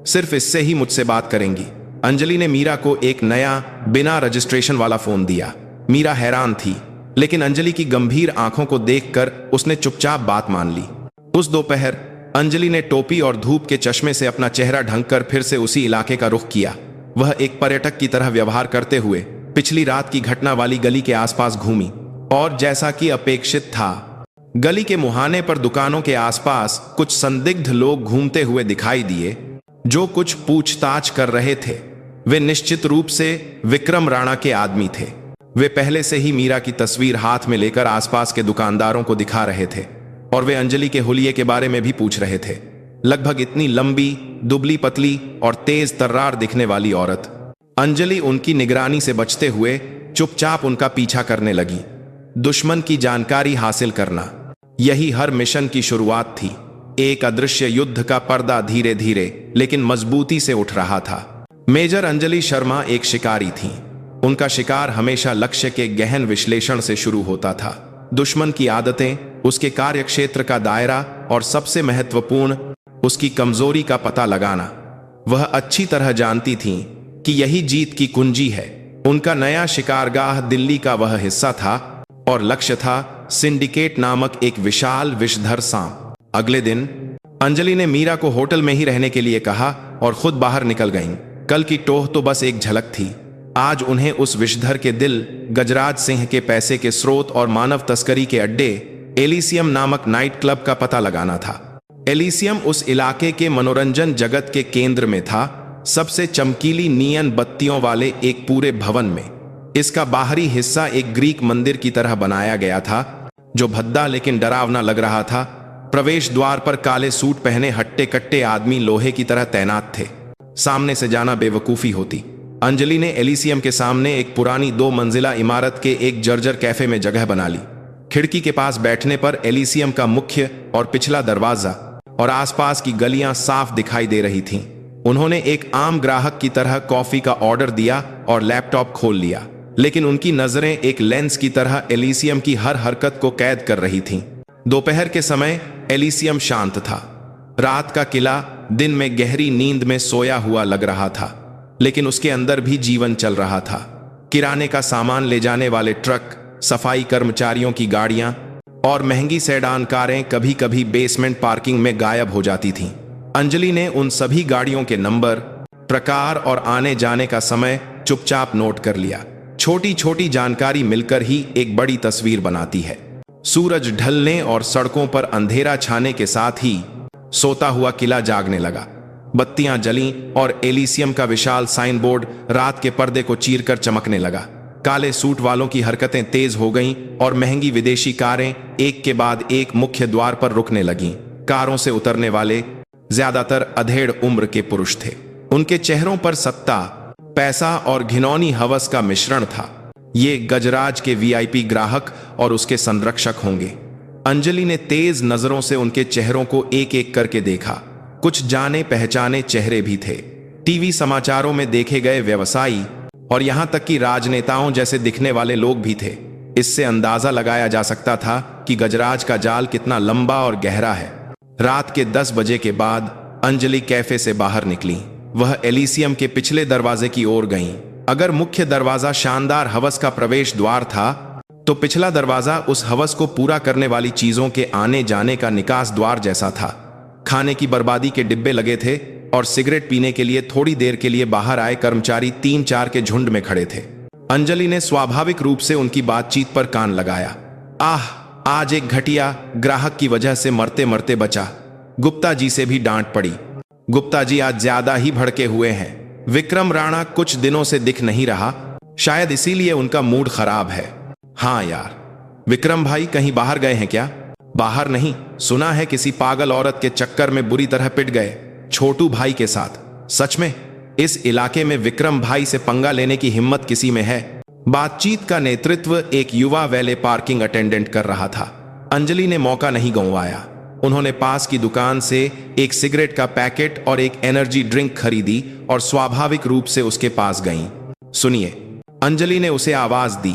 सिर्फ इससे ही मुझसे बात करेंगी। अंजलि ने मीरा को एक नया बिना रजिस्ट्रेशन वाला फोन दिया। मीरा हैरान थी, लेकिन अंजलि की गंभीर आंखों को देखकर उसने चुपचाप बात मान ली। उस दोपहर अंजलि ने टोपी और धूप के चश्मे से अपना चेहरा ढंककर फिर से उसी इलाके का रुख किया। वह एक पर्यटक की तरह व्यवहार करते हुए पिछली रात की घटना वाली गली के आसपास घूमी, और जैसा कि अपेक्षित था, गली के मुहाने पर दुकानों के आसपास कुछ संदिग्ध लोग घूमते हुए दिखाई दिए जो कुछ पूछताछ कर रहे थे। वे निश्चित रूप से विक्रम राणा के आदमी थे। वे पहले से ही मीरा की तस्वीर हाथ में लेकर आसपास के दुकानदारों को दिखा रहे थे, और वे अंजलि के हुलिये के बारे में भी पूछ रहे थे। लगभग इतनी लंबी, दुबली पतली और तेज तर्रार दिखने वाली औरत। अंजलि उनकी निगरानी से बचते हुए चुपचाप उनका पीछा करने लगी। दुश्मन की जानकारी हासिल करना, यही हर मिशन की शुरुआत थी। एक अदृश्य युद्ध का पर्दा धीरे धीरे लेकिन मजबूती से उठ रहा था। मेजर अंजलि शर्मा एक शिकारी थीं। उनका शिकार हमेशा लक्ष्य के गहन विश्लेषण से शुरू होता था। दुश्मन की आदतें, उसके कार्यक्षेत्र का दायरा और सबसे महत्वपूर्ण, उसकी कमजोरी का पता लगाना। वह अच्छी तरह जानती थीं कि यही जीत की कुंजी है। उनका नया शिकारगाह दिल्ली का वह हिस्सा था और लक्ष्य था सिंडिकेट नामक एक विशाल विषधर सांप। अगले दिन अंजलि ने मीरा को होटल में ही रहने के लिए कहा और खुद बाहर निकल गईं। कल की टोह तो बस एक झलक थी। आज उन्हें उस विषधर के दिल, गजराज सिंह के पैसे के स्रोत और मानव तस्करी के अड्डे एलिसियम नामक नाइट क्लब का पता लगाना था। एलिसियम उस इलाके के मनोरंजन जगत के केंद्र में था, सबसे चमकीली नियन बत्तियों वाले एक पूरे भवन में। इसका बाहरी हिस्सा एक ग्रीक मंदिर की तरह बनाया गया था, जो भद्दा लेकिन डरावना लग रहा था। प्रवेश द्वार पर काले सूट पहने हट्टे कट्टे आदमी लोहे की तरह तैनात थे। सामने से जाना बेवकूफ़ी होती। अंजलि ने एलिसियम के सामने एक पुरानी 2 मंजिला इमारत के एक जर्जर कैफे में जगह बना ली। खिड़की के पास बैठने पर एलिसियम का मुख्य और पिछला दरवाजा और आसपास की गलियां साफ दिखाई दे रही थीं। उन्होंने एक आम ग्राहक की तरह कॉफी का ऑर्डर दिया और लैपटॉप खोल लिया, लेकिन उनकी नजरें एक लेंस की तरह एलिसियम की हर हरकत को कैद कर रही थीं। दोपहर के समय एलिसियम शांत था। रात का किला दिन में गहरी नींद में सोया हुआ लग रहा था, लेकिन उसके अंदर भी जीवन चल रहा था। किराने का सामान ले जाने वाले ट्रक, सफाई कर्मचारियों की गाड़ियां और महंगी सेडान कारें कभी कभी बेसमेंट पार्किंग में गायब हो जाती थीं। अंजलि ने उन सभी गाड़ियों के नंबर, प्रकार और आने जाने का समय चुपचाप नोट कर लिया। छोटी छोटी जानकारी मिलकर ही एक बड़ी तस्वीर बनाती है। सूरज ढलने और सड़कों पर अंधेरा छाने के साथ ही सोता हुआ किला जागने लगा। बत्तियां जलीं और एलिसियम का विशाल साइन बोर्ड रात के पर्दे को चीरकर चमकने लगा। काले सूट वालों की हरकतें तेज हो गईं और महंगी विदेशी कारें एक के बाद एक मुख्य द्वार पर रुकने लगीं। कारों से उतरने वाले ज्यादातर अधेड़ उम्र के पुरुष थे। उनके चेहरों पर सत्ता, पैसा और घिनौनी हवस का मिश्रण था। ये गजराज के वीआईपी ग्राहक और उसके संरक्षक होंगे। अंजलि ने तेज नजरों से उनके चेहरों को एक एक करके देखा। कुछ जाने पहचाने चेहरे भी थे। टीवी समाचारों में देखे गए व्यवसायी और यहां तक कि राजनेताओं जैसे दिखने वाले लोग भी थे। इससे अंदाजा लगाया जा सकता था कि गजराज का जाल कितना लंबा और गहरा है। रात के 10 बजे के बाद अंजलि कैफे से बाहर निकली। वह एलिसियम के पिछले दरवाजे की ओर गईं। अगर मुख्य दरवाजा शानदार हवस का प्रवेश द्वार था, तो पिछला दरवाजा उस हवस को पूरा करने वाली चीजों के आने जाने का निकास द्वार जैसा था। खाने की बर्बादी के डिब्बे लगे थे और सिगरेट पीने के लिए थोड़ी देर के लिए बाहर आए कर्मचारी 3-4 के झुंड में खड़े थे। अंजलि ने स्वाभाविक रूप से उनकी बातचीत पर कान लगाया। आज एक घटिया ग्राहक की वजह से मरते मरते बचा। गुप्ता जी से भी डांट पड़ी। गुप्ता जी आज ज्यादा ही भड़के हुए हैं। विक्रम राणा कुछ दिनों से दिख नहीं रहा, शायद इसीलिए उनका मूड खराब है। हाँ यार, विक्रम भाई कहीं बाहर गए हैं क्या? बाहर नहीं, सुना है किसी पागल औरत के चक्कर में बुरी तरह पिट गए, छोटू भाई के साथ। सच में? इस इलाके में विक्रम भाई से पंगा लेने की हिम्मत किसी में है? बातचीत का नेतृत्व एक युवा वैले पार्किंग अटेंडेंट कर रहा था। अंजलि ने मौका नहीं गंवाया। उन्होंने पास की दुकान से एक सिगरेट का पैकेट और एक एनर्जी ड्रिंक खरीदी और स्वाभाविक रूप से उसके पास गईं। सुनिए, अंजलि ने उसे आवाज दी।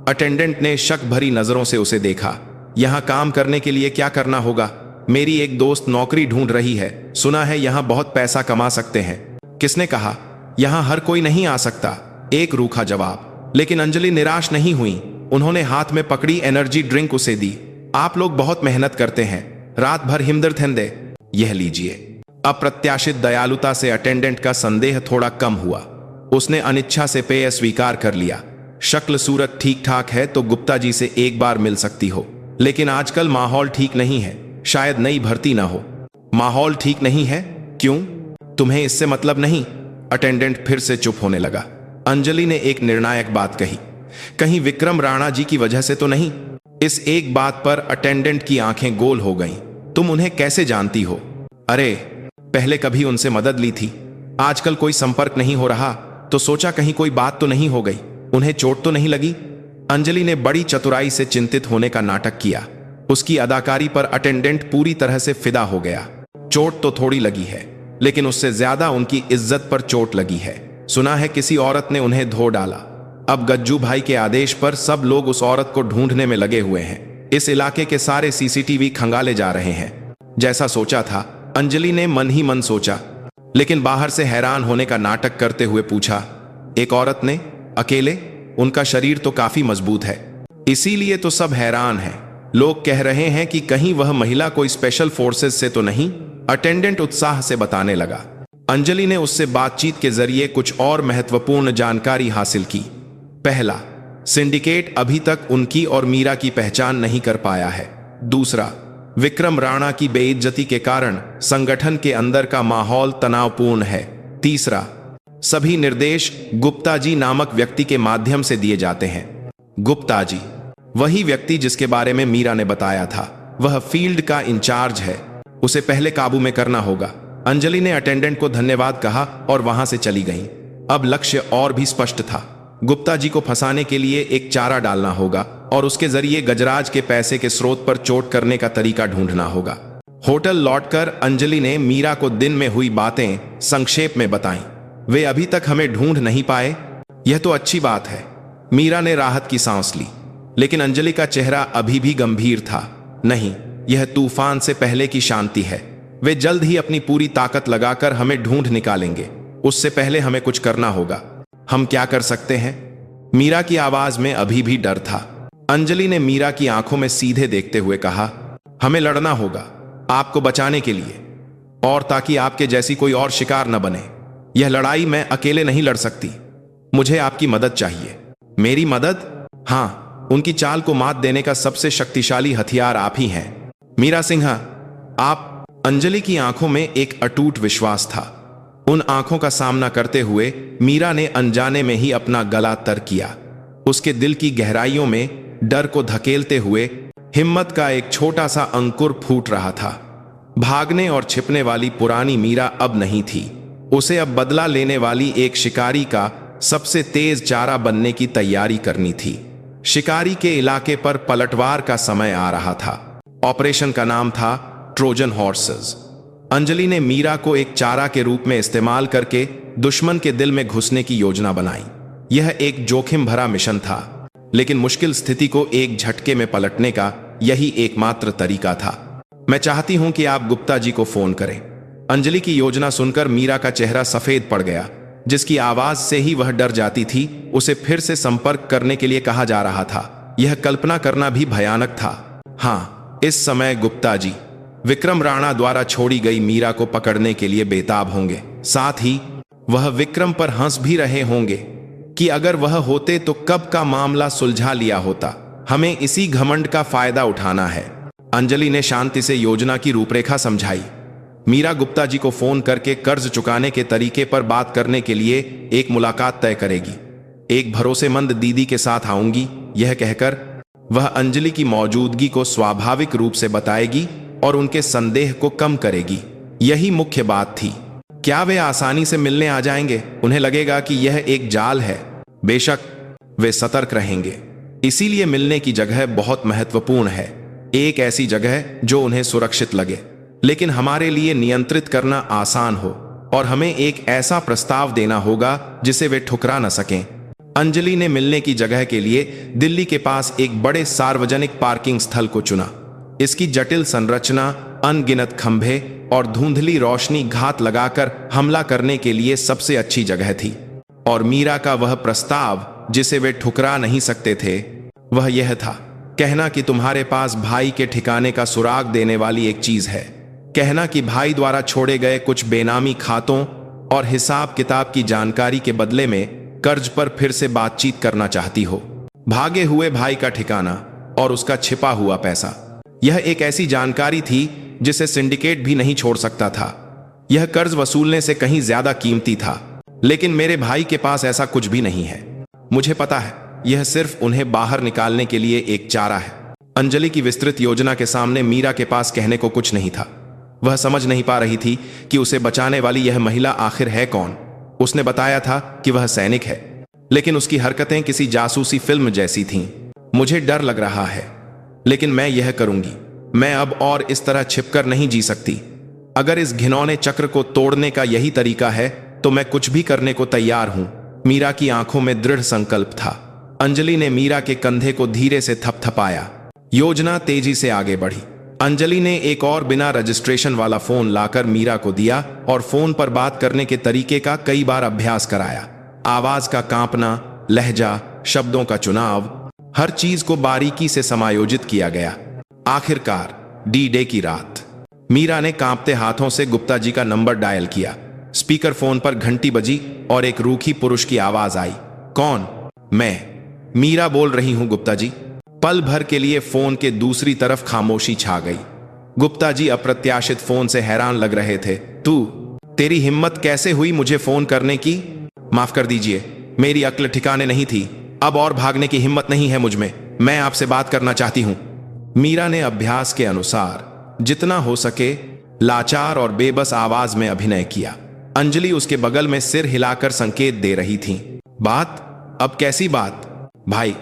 अटेंडेंट ने शक भरी नजरों से उसे देखा। यहां काम करने के लिए क्या करना होगा? मेरी एक दोस्त नौकरी ढूंढ रही है, सुना है यहां बहुत पैसा कमा सकते हैं। किसने कहा? यहां हर कोई नहीं आ सकता, एक रूखा जवाब। लेकिन अंजलि निराश नहीं हुई। उन्होंने हाथ में पकड़ी एनर्जी ड्रिंक उसे दी। आप लोग बहुत मेहनत करते हैं, रात भर हिमदर्द थेंदे, यह लीजिए। अप्रत्याशित दयालुता से अटेंडेंट का संदेह थोड़ा कम हुआ। उसने अनिच्छा से पेय स्वीकार कर लिया। शक्ल सूरत ठीक ठाक है तो गुप्ता जी से एक बार मिल सकती हो, लेकिन आजकल माहौल ठीक नहीं है, शायद नई भर्ती ना हो। माहौल ठीक नहीं है? क्यों? तुम्हें इससे मतलब नहीं? अटेंडेंट फिर से चुप होने लगा। अंजलि ने एक निर्णायक बात कही। कहीं विक्रम राणा जी की वजह से तो नहीं? इस एक बात पर अटेंडेंट की आंखें गोल हो गईं। तुम उन्हें कैसे जानती हो? अरे, पहले कभी उनसे मदद ली थी, आजकल कोई संपर्क नहीं हो रहा, तो सोचा कहीं कोई बात तो नहीं हो गई, उन्हें चोट तो नहीं लगी? अंजलि ने बड़ी चतुराई से चिंतित होने का नाटक किया। उसकी अदाकारी पर अटेंडेंट पूरी तरह से फिदा हो गया। चोट तो थोड़ी लगी है, लेकिन उससे ज्यादा उनकी इज्जत पर चोट लगी है। सुना है किसी औरत ने उन्हें धो डाला। अब गज्जू भाई के आदेश पर सब लोग उस औरत को ढूंढने में लगे हुए हैं। इस इलाके के सारे सीसीटीवी खंगाले जा रहे हैं। जैसा सोचा था, अंजलि ने मन ही मन सोचा, लेकिन बाहर से हैरान होने का नाटक करते हुए पूछा, एक औरत ने? अकेले? उनका शरीर तो काफी मजबूत है, इसीलिए तो सब हैरान हैं। लोग कह रहे हैं कि कहीं वह महिला कोई स्पेशल फोर्सेस से तो नहीं? अटेंडेंट उत्साह से बताने लगा। अंजलि ने उससे बातचीत के जरिए कुछ और महत्वपूर्ण जानकारी हासिल की। पहला, सिंडिकेट अभी तक उनकी और मीरा की पहचान नहीं कर पाया है। दूसरा, विक्रम राणा की बेइज्जती के कारण संगठन के अंदर का माहौल तनावपूर्ण है। तीसरा, सभी निर्देश गुप्ता जी नामक व्यक्ति के माध्यम से दिए जाते हैं। गुप्ता जी, वही व्यक्ति जिसके बारे में मीरा ने बताया था। वह फील्ड का इंचार्ज है, उसे पहले काबू में करना होगा। अंजलि ने अटेंडेंट को धन्यवाद कहा और वहां से चली गई। अब लक्ष्य और भी स्पष्ट था। गुप्ता जी को फंसाने के लिए एक चारा डालना होगा और उसके जरिए गजराज के पैसे के स्रोत पर चोट करने का तरीका ढूंढना होगा। होटल लौटकर अंजलि ने मीरा को दिन में हुई बातें संक्षेप में बताईं। वे अभी तक हमें ढूंढ नहीं पाए, यह तो अच्छी बात है। मीरा ने राहत की सांस ली, लेकिन अंजलि का चेहरा अभी भी गंभीर था। नहीं, यह तूफान से पहले की शांति है। वे जल्द ही अपनी पूरी ताकत लगाकर हमें ढूंढ निकालेंगे। उससे पहले हमें कुछ करना होगा। हम क्या कर सकते हैं? मीरा की आवाज में अभी भी डर था। अंजलि ने मीरा की आंखों में सीधे देखते हुए कहा, हमें लड़ना होगा आपको बचाने के लिए, और ताकि आपके जैसी कोई और शिकार न बने। यह लड़ाई मैं अकेले नहीं लड़ सकती। मुझे आपकी मदद चाहिए। मेरी मदद? हाँ, उनकी चाल को मात देने का सबसे शक्तिशाली हथियार आप ही हैं। मीरा सिन्हा, आप? अंजलि की आंखों में एक अटूट विश्वास था। उन आंखों का सामना करते हुए मीरा ने अनजाने में ही अपना गला तर किया। उसके दिल की गहराइयों में डर को धकेलते हुए हिम्मत का एक छोटा सा अंकुर फूट रहा था। भागने और छिपने वाली पुरानी मीरा अब नहीं थी। उसे अब बदला लेने वाली एक शिकारी का सबसे तेज चारा बनने की तैयारी करनी थी। शिकारी के इलाके पर पलटवार का समय आ रहा था। ऑपरेशन का नाम था ट्रोजन हॉर्सेस। अंजलि ने मीरा को एक चारा के रूप में इस्तेमाल करके दुश्मन के दिल में घुसने की योजना बनाई। यह एक जोखिम भरा मिशन था, लेकिन मुश्किल स्थिति को एक झटके में पलटने का यही एकमात्र तरीका था। मैं चाहती हूं कि आप गुप्ता जी को फोन करें। अंजलि की योजना सुनकर मीरा का चेहरा सफेद पड़ गया। जिसकी आवाज से ही वह डर जाती थी, उसे फिर से संपर्क करने के लिए कहा जा रहा था। यह कल्पना करना भी भयानक था। हाँ, इस समय गुप्ता जी विक्रम राणा द्वारा छोड़ी गई मीरा को पकड़ने के लिए बेताब होंगे। साथ ही वह विक्रम पर हंस भी रहे होंगे कि अगर वह होते तो कब का मामला सुलझा लिया होता। हमें इसी घमंड का फायदा उठाना है। अंजलि ने शांति से योजना की रूपरेखा समझाई। मीरा गुप्ता जी को फोन करके कर्ज चुकाने के तरीके पर बात करने के लिए एक मुलाकात तय करेगी। एक भरोसेमंद दीदी के साथ आऊंगी, यह कहकर वह अंजलि की मौजूदगी को स्वाभाविक रूप से बताएगी और उनके संदेह को कम करेगी। यही मुख्य बात थी। क्या वे आसानी से मिलने आ जाएंगे? उन्हें लगेगा कि यह एक जाल है। बेशक वे सतर्क रहेंगे। इसीलिए मिलने की जगह बहुत महत्वपूर्ण है। एक ऐसी जगह जो उन्हें सुरक्षित लगे, लेकिन हमारे लिए नियंत्रित करना आसान हो, और हमें एक ऐसा प्रस्ताव देना होगा जिसे वे ठुकरा न सकें। अंजलि ने मिलने की जगह के लिए दिल्ली के पास एक बड़े सार्वजनिक पार्किंग स्थल को चुना। इसकी जटिल संरचना, अनगिनत खंभे और धुंधली रोशनी घात लगाकर हमला करने के लिए सबसे अच्छी जगह थी। और मीरा का वह प्रस्ताव जिसे वे ठुकरा नहीं सकते थे, वह यह था, कहना कि तुम्हारे पास भाई के ठिकाने का सुराग देने वाली एक चीज है। कहना कि भाई द्वारा छोड़े गए कुछ बेनामी खातों और हिसाब किताब की जानकारी के बदले में कर्ज पर फिर से बातचीत करना चाहती हो। भागे हुए भाई का ठिकाना और उसका छिपा हुआ पैसा, यह एक ऐसी जानकारी थी जिसे सिंडिकेट भी नहीं छोड़ सकता था। यह कर्ज वसूलने से कहीं ज्यादा कीमती था, लेकिन मेरे भाई के पास ऐसा कुछ भी नहीं है। मुझे पता है, यह सिर्फ उन्हें बाहर निकालने के लिए एक चारा है। अंजलि की विस्तृत योजना के सामने मीरा के पास कहने को कुछ नहीं था। वह समझ नहीं पा रही थी कि उसे बचाने वाली यह महिला आखिर है कौन। उसने बताया था कि वह सैनिक है, लेकिन उसकी हरकतें किसी जासूसी फिल्म जैसी थीं। मुझे डर लग रहा है, लेकिन मैं यह करूंगी। मैं अब और इस तरह छिपकर नहीं जी सकती। अगर इस घिनौने चक्र को तोड़ने का यही तरीका है, तो मैं कुछ भी करने को तैयार हूं। मीरा की आंखों में दृढ़ संकल्प था। अंजलि ने मीरा के कंधे को धीरे से थपथपाया। योजना तेजी से आगे बढ़ी। अंजलि ने एक और बिना रजिस्ट्रेशन वाला फोन लाकर मीरा को दिया और फोन पर बात करने के तरीके का कई बार अभ्यास कराया। आवाज का कांपना, लहजा, शब्दों का चुनाव, हर चीज को बारीकी से समायोजित किया गया। आखिरकार डी डे की रात, मीरा ने कांपते हाथों से गुप्ता जी का नंबर डायल किया। स्पीकर फोन पर घंटी बजी और एक रूखी पुरुष की आवाज आई। कौन? मैं मीरा बोल रही हूं गुप्ता जी। पल भर के लिए फोन के दूसरी तरफ खामोशी छा गई। गुप्ता जी अप्रत्याशित फोन से हैरान लग रहे थे। तेरी हिम्मत कैसे हुई मुझे फोन करने की? माफ कर दीजिए, मेरी अक्ल ठिकाने नहीं थी। अब और भागने की हिम्मत नहीं है मुझ में। मैं आपसे बात करना चाहती हूं। मीरा ने अभ्यास के अनुसार जितना हो सके लाचार और बेबस आवाज में अभिनय किया। अंजलि उसके बगल में सिर हिलाकर संकेत दे रही थी। बात? अब कैसी बात? भाई,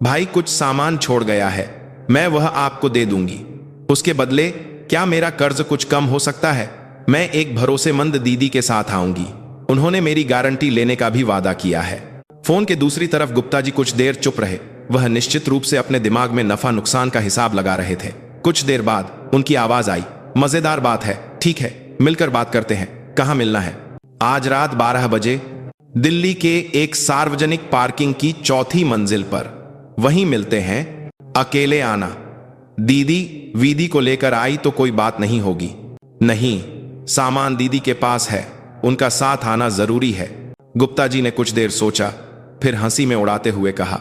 भाई कुछ सामान छोड़ गया है, मैं वह आपको दे दूंगी। उसके बदले क्या मेरा कर्ज कुछ कम हो सकता है? मैं एक भरोसेमंद दीदी के साथ आऊंगी, उन्होंने मेरी गारंटी लेने का भी वादा किया है। फोन के दूसरी तरफ गुप्ता जी कुछ देर चुप रहे। वह निश्चित रूप से अपने दिमाग में नफा नुकसान का हिसाब लगा रहे थे। कुछ देर बाद उनकी आवाज आई, मजेदार बात है, ठीक है मिलकर बात करते हैं, कहाँ मिलना है? आज रात 12 बजे दिल्ली के एक सार्वजनिक पार्किंग की चौथी मंजिल पर, वहीं मिलते हैं। अकेले आना। दीदी वीदी को लेकर आई तो कोई बात नहीं होगी। नहीं, सामान दीदी के पास है, उनका साथ आना जरूरी है। गुप्ता जी ने कुछ देर सोचा, फिर हंसी में उड़ाते हुए कहा,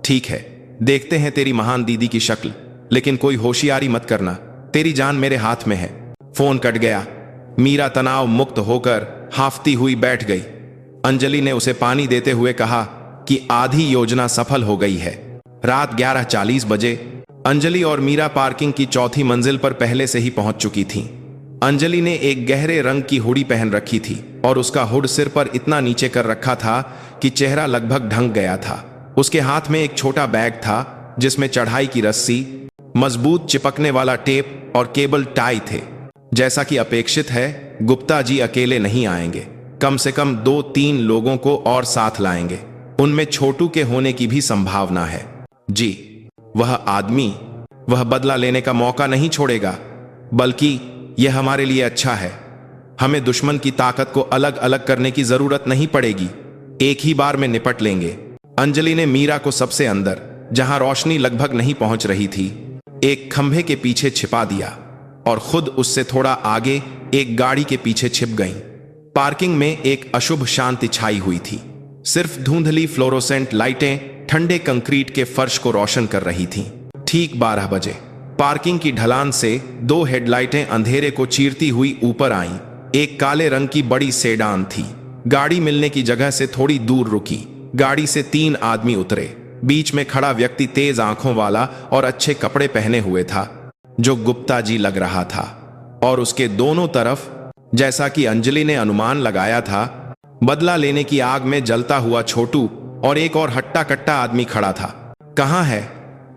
ठीक है, देखते हैं तेरी महान दीदी की शक्ल, लेकिन कोई होशियारी मत करना, तेरी जान मेरे हाथ में है। फोन कट गया। मीरा तनाव मुक्त होकर हाफती हुई बैठ गई। अंजलि ने उसे पानी देते हुए कहा कि आधी योजना सफल हो गई है। रात 11:40 बजे अंजलि और मीरा पार्किंग की चौथी मंजिल पर पहले से ही पहुंच चुकी थीं। अंजलि ने एक गहरे रंग की हुडी पहन रखी थी और उसका हुड सिर पर इतना नीचे कर रखा था कि चेहरा लगभग ढंक गया था। उसके हाथ में एक छोटा बैग था जिसमें चढ़ाई की रस्सी, मजबूत चिपकने वाला टेप और केबल टाई थे। जैसा कि अपेक्षित है, गुप्ता जी अकेले नहीं आएंगे, कम से कम 2-3 लोगों को और साथ लाएंगे। उनमें छोटू के होने की भी संभावना है। जी, वह आदमी, वह बदला लेने का मौका नहीं छोड़ेगा, बल्कि यह हमारे लिए अच्छा है। हमें दुश्मन की ताकत को अलग अलग करने की जरूरत नहीं पड़ेगी, एक ही बार में निपट लेंगे। अंजलि ने मीरा को सबसे अंदर, जहां रोशनी लगभग नहीं पहुंच रही थी, एक खंभे के पीछे छिपा दिया और खुद उससे थोड़ा आगे एक गाड़ी के पीछे छिप गईं। पार्किंग में एक अशुभ शांति छाई हुई थी। सिर्फ धुंधली फ्लोरोसेंट लाइटें ठंडे कंक्रीट के फर्श को रोशन कर रही थीं। ठीक 12 बजे पार्किंग की ढलान से 2 हेडलाइटें अंधेरे को चीरती हुई ऊपर आईं। एक काले रंग की बड़ी सेडान थी। गाड़ी मिलने की जगह से थोड़ी दूर रुकी। गाड़ी से 3 आदमी उतरे। बीच में खड़ा व्यक्ति तेज आंखों वाला और अच्छे कपड़े पहने हुए था, जो गुप्ता जी लग रहा था। और उसके दोनों तरफ, जैसा कि अंजलि ने अनुमान लगाया था, बदला लेने की आग में जलता हुआ छोटू और एक और हट्टा कट्टा आदमी खड़ा था। कहाँ है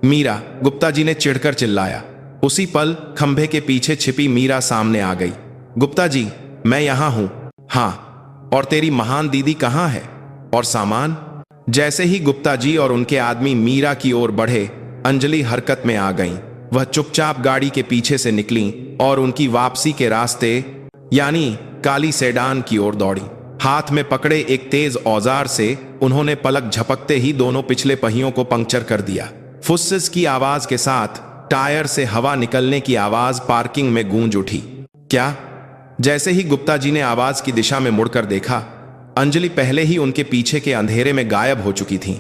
मीरा? गुप्ता जी ने चिढ़कर चिल्लाया। उसी पल खंभे के पीछे छिपी मीरा सामने आ गई। गुप्ता जी, मैं यहां हूं। हाँ, और तेरी महान दीदी कहाँ है? और सामान? जैसे ही गुप्ता जी और उनके आदमी मीरा की ओर बढ़े, अंजलि हरकत में आ गईं। वह चुपचाप गाड़ी के पीछे से निकली और उनकी वापसी के रास्ते, यानी काली सेडान की ओर दौड़ी। हाथ में पकड़े एक तेज औजार से उन्होंने पलक झपकते ही दोनों पिछले पहियों को पंक्चर कर दिया। फुस्सिस की आवाज के साथ टायर से हवा निकलने की आवाज पार्किंग में गूंज उठी। क्या? जैसे ही गुप्ता जी ने आवाज की दिशा में मुड़कर देखा, अंजलि पहले ही उनके पीछे के अंधेरे में गायब हो चुकी थी।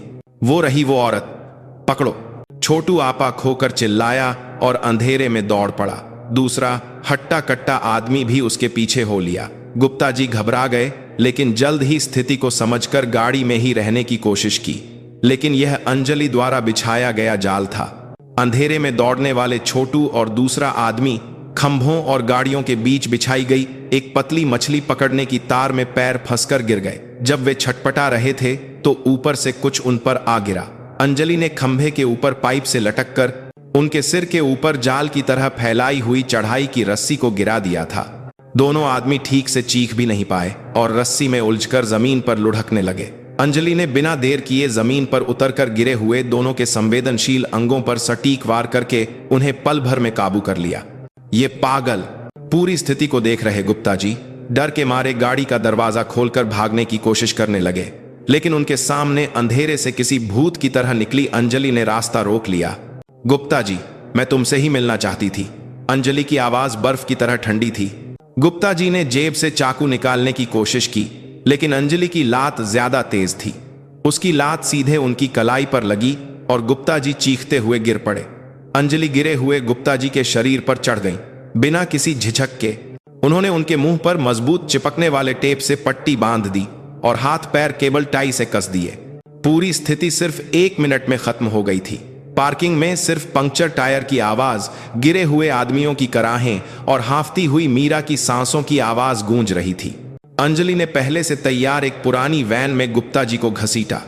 वो रही वो औरत। पकड़ो! छोटू आपा खोकर चिल्लाया और अंधेरे में दौड़ पड़ा। दूसरा हट्टा कट्टा आदमी भी उसके पीछे हो लिया। गुप्ता जी घबरा गए, लेकिन जल्द ही स्थिति को समझकर गाड़ी में ही रहने की कोशिश की। लेकिन यह अंजलि द्वारा बिछाया गया जाल था। अंधेरे में दौड़ने वाले छोटू और दूसरा आदमी खंभों और गाड़ियों के बीच बिछाई गई एक पतली मछली पकड़ने की तार में पैर फंसकर गिर गए। जब वे छटपटा रहे थे तो ऊपर से कुछ उन पर आ गिरा। अंजलि ने खंभे के ऊपर पाइप से लटककर उनके सिर के ऊपर जाल की तरह फैलाई हुई चढ़ाई की रस्सी को गिरा दिया था। दोनों आदमी ठीक से चीख भी नहीं पाए और रस्सी में उलझकर जमीन पर लुढ़कने लगे। अंजलि ने बिना देर किए जमीन पर उतरकर गिरे हुए दोनों के संवेदनशील अंगों पर सटीक वार करके उन्हें पल भर में काबू कर लिया। ये पागल! पूरी स्थिति को देख रहे गुप्ता जी डर के मारे गाड़ी का दरवाजा खोलकर भागने की कोशिश करने लगे, लेकिन उनके सामने अंधेरे से किसी भूत की तरह निकली अंजलि ने रास्ता रोक लिया। गुप्ता जी, मैं तुमसे ही मिलना चाहती थी। अंजलि की आवाज बर्फ की तरह ठंडी थी। गुप्ता जी ने जेब से चाकू निकालने की कोशिश की, लेकिन अंजलि की लात ज्यादा तेज थी। उसकी लात सीधे उनकी कलाई पर लगी और गुप्ता जी चीखते हुए गिर पड़े। अंजलि गिरे हुए गुप्ता जी के शरीर पर चढ़ गईं। बिना किसी झिझक के उन्होंने उनके मुंह पर मजबूत चिपकने वाले टेप से पट्टी बांध दी और हाथ पैर केबल टाई से कस दिए। पूरी स्थिति सिर्फ 1 मिनट में खत्म हो गई थी। पार्किंग में सिर्फ पंक्चर टायर की आवाज, गिरे हुए आदमियों की कराहें और हांफती हुई मीरा की सांसों की आवाज गूंज रही थी। अंजलि ने पहले से तैयार एक पुरानी वैन में गुप्ता जी को घसीटा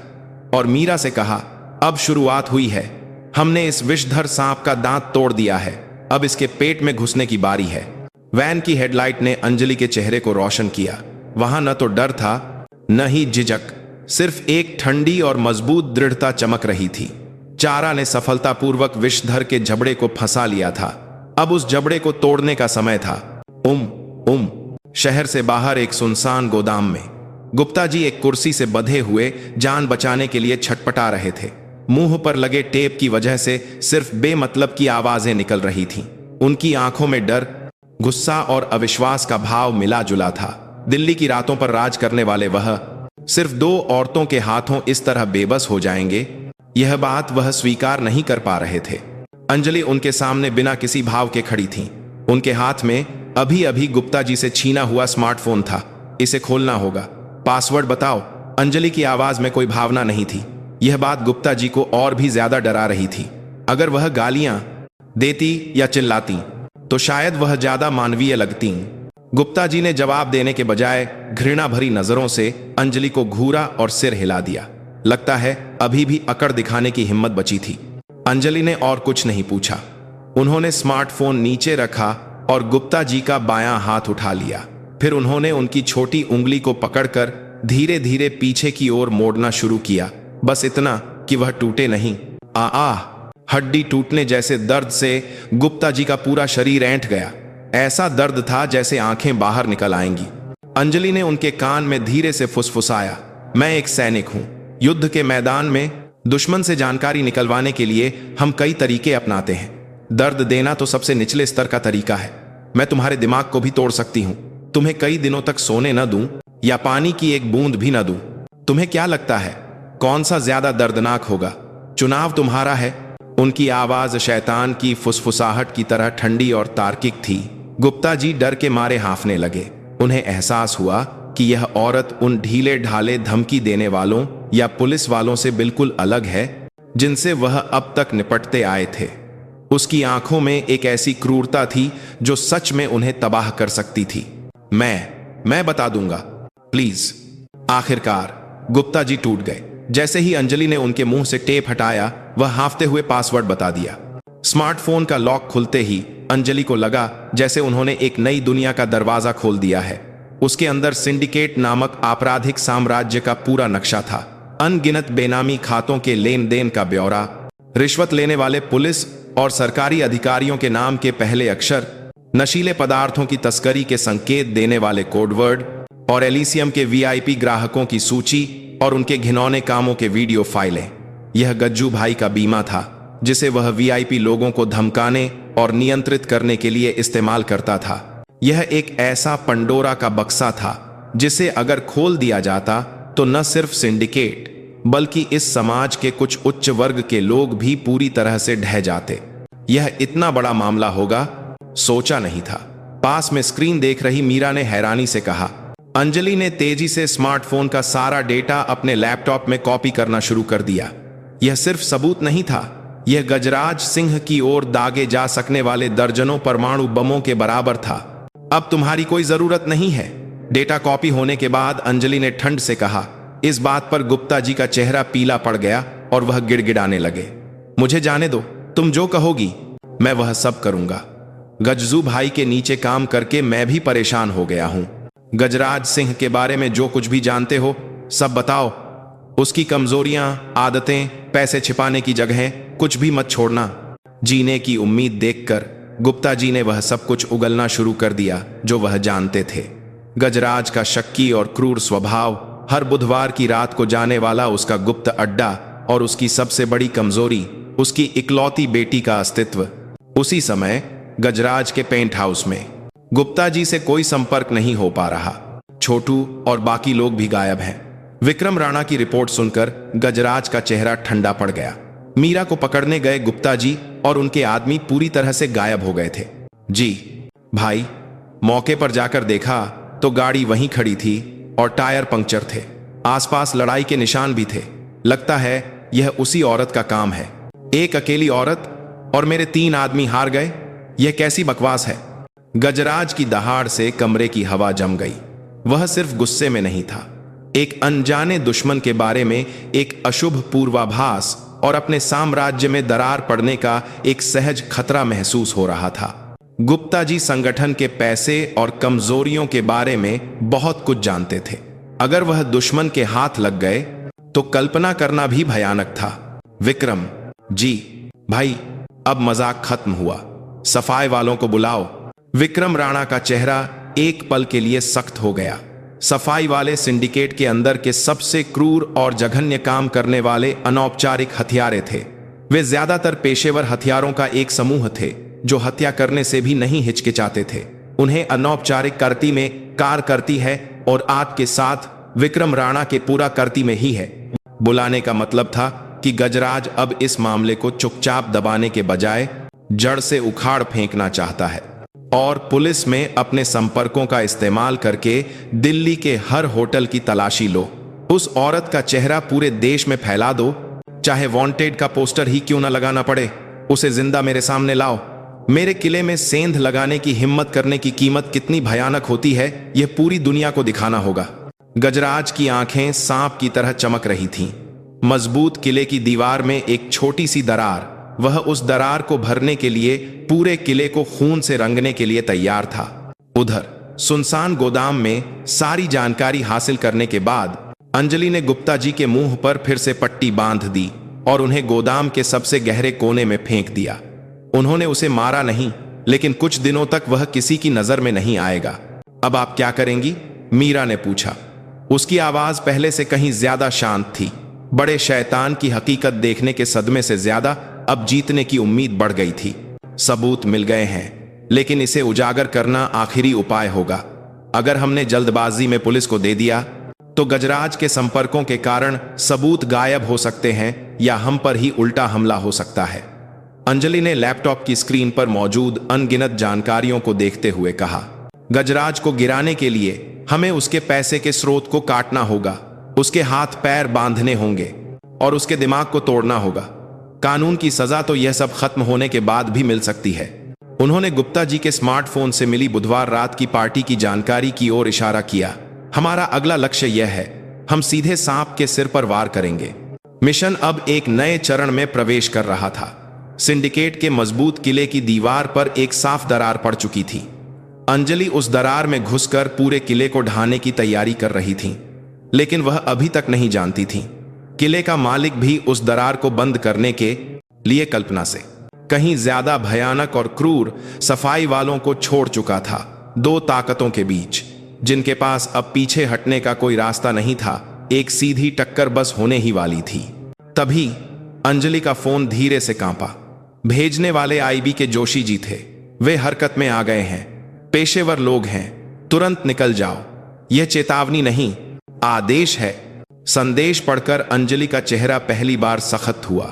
और मीरा से कहा, अब शुरुआत हुई है। हमने इस विषधर सांप का दांत तोड़ दिया है, अब इसके पेट में घुसने की बारी है। वैन की हेडलाइट ने अंजलि के चेहरे को रोशन किया। वहां न तो डर था, न ही झिझक, सिर्फ एक ठंडी और मजबूत दृढ़ता चमक रही थी। चारा ने सफलतापूर्वक विषधर के जबड़े को फंसा लिया था। अब उस जबड़े को तोड़ने का समय था। शहर से बाहर एक सुनसान गोदाम में गुप्ता जी एक कुर्सी से बंधे हुए जान बचाने के लिए छटपटा रहे थे। मुंह पर लगे टेप की वजह से सिर्फ बेमतलब की आवाजें निकल रही थीं। उनकी आंखों में डर, गुस्सा और अविश्वास का भाव मिला जुला था। दिल्ली की रातों पर राज करने वाले वह सिर्फ 2 औरतों के हाथों इस तरह बेबस हो जाएंगे, यह बात वह स्वीकार नहीं कर पा रहे थे। अंजलि उनके सामने बिना किसी भाव के खड़ी थी। उनके हाथ में अभी अभी गुप्ता जी से छीना हुआ स्मार्टफोन था। इसे खोलना होगा, पासवर्ड बताओ। अंजलि की आवाज में कोई भावना नहीं थी। यह बात गुप्ता जी को और भी ज्यादा डरा रही थी। अगर वह गालियां देती या चिल्लाती तो शायद वह ज्यादा मानवीय लगती। गुप्ता जी ने जवाब देने के बजाय घृणा भरी नजरों से अंजलि को घूरा और सिर हिला दिया। लगता है अभी भी अकड़ दिखाने की हिम्मत बची थी। अंजलि ने और कुछ नहीं पूछा। उन्होंने स्मार्टफोन नीचे रखा और गुप्ता जी का बायां हाथ उठा लिया। फिर उन्होंने उनकी छोटी उंगली को पकड़कर धीरे धीरे पीछे की ओर मोड़ना शुरू किया, बस इतना कि वह टूटे नहीं। हड्डी टूटने जैसे दर्द से गुप्ता जी का पूरा शरीर ऐंठ गया। ऐसा दर्द था जैसे आंखें बाहर निकल आएंगी। अंजलि ने उनके कान में धीरे से फुसफुसाया, मैं एक सैनिक हूं। युद्ध के मैदान में दुश्मन से जानकारी निकलवाने के लिए हम कई तरीके अपनाते हैं। दर्द देना तो सबसे निचले स्तर का तरीका है। मैं तुम्हारे दिमाग को भी तोड़ सकती हूं। तुम्हें कई दिनों तक सोने न दूं या पानी की एक बूंद भी न दूं। तुम्हें क्या लगता है कौन सा ज्यादा दर्दनाक होगा? चुनाव तुम्हारा है। उनकी आवाज शैतान की फुसफुसाहट की तरह ठंडी और तार्किक थी। गुप्ता जी डर के मारे हांफने लगे। उन्हें एहसास हुआ कि यह औरत उन ढीले ढाले धमकी देने वालों या पुलिस वालों से बिल्कुल अलग है जिनसे वह अब तक निपटते आए थे। उसकी आंखों में एक ऐसी क्रूरता थी जो सच में उन्हें तबाह कर सकती थी। मैं बता दूंगा, प्लीज। आखिरकार गुप्ता जी टूट गए। जैसे ही अंजलि ने उनके मुंह से टेप हटाया, वह हांफते हुए पासवर्ड बता दिया। स्मार्टफोन का लॉक खुलते ही अंजलि को लगा जैसे उन्होंने एक नई दुनिया का दरवाजा खोल दिया है। उसके अंदर सिंडिकेट नामक आपराधिक साम्राज्य का पूरा नक्शा था। अनगिनत बेनामी खातों के लेन देन का ब्यौरा, रिश्वत लेने वाले पुलिस और सरकारी अधिकारियों के नाम के पहले अक्षर, नशीले पदार्थों की तस्करी के संकेत देने वाले कोडवर्ड और एलिसियम के वीआईपी ग्राहकों की सूची और उनके घिनौने कामों के वीडियो फाइलें। यह गज्जू भाई का बीमा था जिसे वह वीआईपी लोगों को धमकाने और नियंत्रित करने के लिए इस्तेमाल करता था। यह एक ऐसा पंडोरा का बक्सा था जिसे अगर खोल दिया जाता तो न सिर्फ सिंडिकेट बल्कि इस समाज के कुछ उच्च वर्ग के लोग भी पूरी तरह से ढह जाते। यह इतना बड़ा मामला होगा सोचा नहीं था। पास में स्क्रीन देख रही मीरा ने हैरानी से कहा। अंजलि ने तेजी से स्मार्टफोन का सारा डेटा अपने लैपटॉप में कॉपी करना शुरू कर दिया। यह सिर्फ सबूत नहीं था, यह गजराज सिंह की ओर दागे जा सकने वाले दर्जनों परमाणु बमों के बराबर था। अब तुम्हारी कोई जरूरत नहीं है। डेटा कॉपी होने के बाद अंजलि ने ठंड से कहा। इस बात पर गुप्ता जी का चेहरा पीला पड़ गया और वह गिड़गिड़ाने लगे। मुझे जाने दो, तुम जो कहोगी मैं वह सब करूंगा। गज्जू भाई के नीचे काम करके मैं भी परेशान हो गया हूं। गजराज सिंह के बारे में जो कुछ भी जानते हो सब बताओ। उसकी कमजोरियां, आदतें, पैसे छिपाने की जगहें, कुछ भी मत छोड़ना। जीने की उम्मीद देखकर गुप्ता जी ने वह सब कुछ उगलना शुरू कर दिया जो वह जानते थे। गजराज का शक्की और क्रूर स्वभाव, हर बुधवार की रात को जाने वाला उसका गुप्त अड्डा और उसकी सबसे बड़ी कमजोरी उसकी इकलौती बेटी का अस्तित्व। उसी समय गजराज के पेंट हाउस में गुप्ता जी से कोई संपर्क नहीं हो पा रहा। छोटू और बाकी लोग भी गायब हैं। विक्रम राणा की रिपोर्ट सुनकर गजराज का चेहरा ठंडा पड़ गया। मीरा को पकड़ने गए गुप्ता जी और उनके आदमी पूरी तरह से गायब हो गए थे। जी भाई, मौके पर जाकर देखा तो गाड़ी वहीं खड़ी थी और टायर पंक्चर थे। आसपास लड़ाई के निशान भी थे। लगता है यह उसी औरत का काम है। एक अकेली औरत और मेरे 3 आदमी हार गए। यह कैसी बकवास है? गजराज की दहाड़ से कमरे की हवा जम गई। वह सिर्फ गुस्से में नहीं था, एक अनजाने दुश्मन के बारे में एक अशुभ पूर्वाभास और अपने साम्राज्य में दरार पड़ने का एक सहज खतरा महसूस हो रहा था। गुप्ता जी संगठन के पैसे और कमजोरियों के बारे में बहुत कुछ जानते थे। अगर वह दुश्मन के हाथ लग गए तो कल्पना करना भी भयानक था। विक्रम जी, भाई अब मजाक खत्म हुआ, सफाई वालों को बुलाओ। विक्रम राणा का चेहरा एक पल के लिए सख्त हो गया। सफाई वाले सिंडिकेट के अंदर के सबसे क्रूर और जघन्य काम करने वाले अनौपचारिक हथियारे थे। वे ज्यादातर पेशेवर हथियारों का एक समूह थे जो हत्या करने से भी नहीं हिचकिचाते थे। उन्हें अनौपचारिक करती में कार करती है और आज के साथ विक्रम राणा के पूरा करती में ही है। बुलाने का मतलब था कि गजराज अब इस मामले को चुपचाप दबाने के बजाय जड़ से उखाड़ फेंकना चाहता है और पुलिस में अपने संपर्कों का इस्तेमाल करके दिल्ली के हर होटल की तलाशी लो। उस औरत का चेहरा पूरे देश में फैला दो, चाहे वांटेड का पोस्टर ही क्यों न लगाना पड़े। उसे जिंदा मेरे सामने लाओ। मेरे किले में सेंध लगाने की हिम्मत करने की कीमत कितनी भयानक होती है, यह पूरी दुनिया को दिखाना होगा। गजराज की आंखें सांप की तरह चमक रही थीं। मजबूत किले की दीवार में एक छोटी सी दरार, वह उस दरार को भरने के लिए पूरे किले को खून से रंगने के लिए तैयार था। उधर सुनसान गोदाम में सारी जानकारी हासिल करने के बाद अंजलि ने गुप्ता जी के मुंह पर फिर से पट्टी बांध दी और उन्हें गोदाम के सबसे गहरे कोने में फेंक दिया। उन्होंने उसे मारा नहीं, लेकिन कुछ दिनों तक वह किसी की नजर में नहीं आएगा। अब आप क्या करेंगी? मीरा ने पूछा। उसकी आवाज पहले से कहीं ज्यादा शांत थी। बड़े शैतान की हकीकत देखने के सदमे से ज्यादा अब जीतने की उम्मीद बढ़ गई थी। सबूत मिल गए हैं, लेकिन इसे उजागर करना आखिरी उपाय होगा। अगर हमने जल्दबाजी में पुलिस को दे दिया तो गजराज के संपर्कों के कारण सबूत गायब हो सकते हैं या हम पर ही उल्टा हमला हो सकता है। अंजलि ने लैपटॉप की स्क्रीन पर मौजूद अनगिनत जानकारियों को देखते हुए कहा, गजराज को गिराने के लिए हमें उसके पैसे के स्रोत को काटना होगा, उसके हाथ पैर बांधने होंगे और उसके दिमाग को तोड़ना होगा। कानून की सजा तो यह सब खत्म होने के बाद भी मिल सकती है। उन्होंने गुप्ता जी के स्मार्टफोन से मिली बुधवार रात की पार्टी की जानकारी की ओर इशारा किया। हमारा अगला लक्ष्य यह है, हम सीधे सांप के सिर पर वार करेंगे। मिशन अब एक नए चरण में प्रवेश कर रहा था। सिंडिकेट के मजबूत किले की दीवार पर एक साफ दरार पड़ चुकी थी। अंजलि उस दरार में घुसकर पूरे किले को ढाने की तैयारी कर रही थी, लेकिन वह अभी तक नहीं जानती थी किले का मालिक भी उस दरार को बंद करने के लिए कल्पना से कहीं ज्यादा भयानक और क्रूर सफाई वालों को छोड़ चुका था। 2 ताकतों के बीच, जिनके पास अब पीछे हटने का कोई रास्ता नहीं था, एक सीधी टक्कर बस होने ही वाली थी। तभी अंजलि का फोन धीरे से कांपा। भेजने वाले आईबी के जोशी जी थे। वे हरकत में आ गए हैं। पेशेवर लोग हैं, तुरंत निकल जाओ। यह चेतावनी नहीं, आदेश है। संदेश पढ़कर अंजलि का चेहरा पहली बार सख्त हुआ।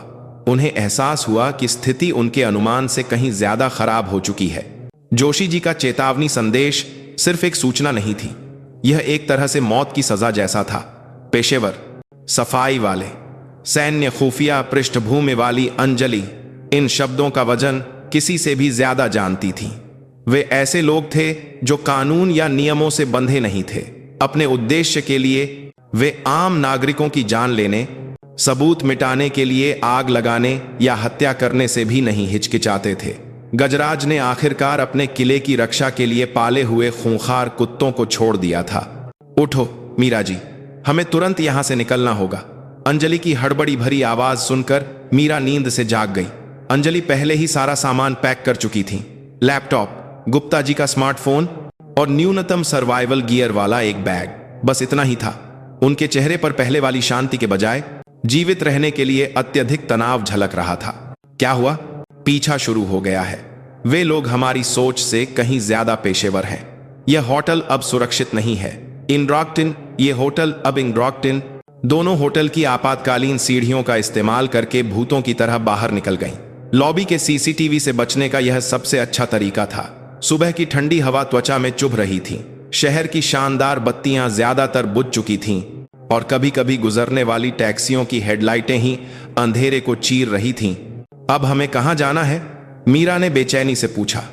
उन्हें एहसास हुआ कि स्थिति उनके अनुमान से कहीं ज्यादा खराब हो चुकी है। जोशी जी का चेतावनी संदेश सिर्फ एक सूचना नहीं थी, यह एक तरह से मौत की सजा जैसा था। पेशेवर, सफाई वाले, सैन्य, खुफिया पृष्ठभूमि वाली अंजलि इन शब्दों का वजन किसी से भी ज्यादा जानती थी। वे ऐसे लोग थे जो कानून या नियमों से बंधे नहीं थे। अपने उद्देश्य के लिए वे आम नागरिकों की जान लेने, सबूत मिटाने के लिए आग लगाने या हत्या करने से भी नहीं हिचकिचाते थे। गजराज ने आखिरकार अपने किले की रक्षा के लिए पाले हुए खूंखार कुत्तों को छोड़ दिया था। उठो मीरा जी, हमें तुरंत यहां से निकलना होगा। अंजलि की हड़बड़ी भरी आवाज सुनकर मीरा नींद से जाग गई। अंजलि पहले ही सारा सामान पैक कर चुकी थी। लैपटॉप, गुप्ता जी का स्मार्टफोन और न्यूनतम सर्वाइवल गियर वाला एक बैग, बस इतना ही था। उनके चेहरे पर पहले वाली शांति के बजाय जीवित रहने के लिए अत्यधिक तनाव झलक रहा था। क्या हुआ? पीछा शुरू हो गया है। वे लोग हमारी सोच से कहीं ज्यादा पेशेवर हैं। यह होटल अब सुरक्षित नहीं है। इंड्रॉक्टिन, यह होटल अब इंड्रॉक्टिन दोनों होटल की आपातकालीन सीढ़ियों का इस्तेमाल करके भूतों की तरह बाहर निकल गईं। लॉबी के सीसीटीवी से बचने का यह सबसे अच्छा तरीका था। सुबह की ठंडी हवा त्वचा में चुभ रही थी। शहर की शानदार बत्तियां ज्यादातर बुझ चुकी थीं और कभी कभी गुजरने वाली टैक्सियों की हेडलाइटें ही अंधेरे को चीर रही थीं। अब हमें कहाँ जाना है? मीरा ने बेचैनी से पूछा।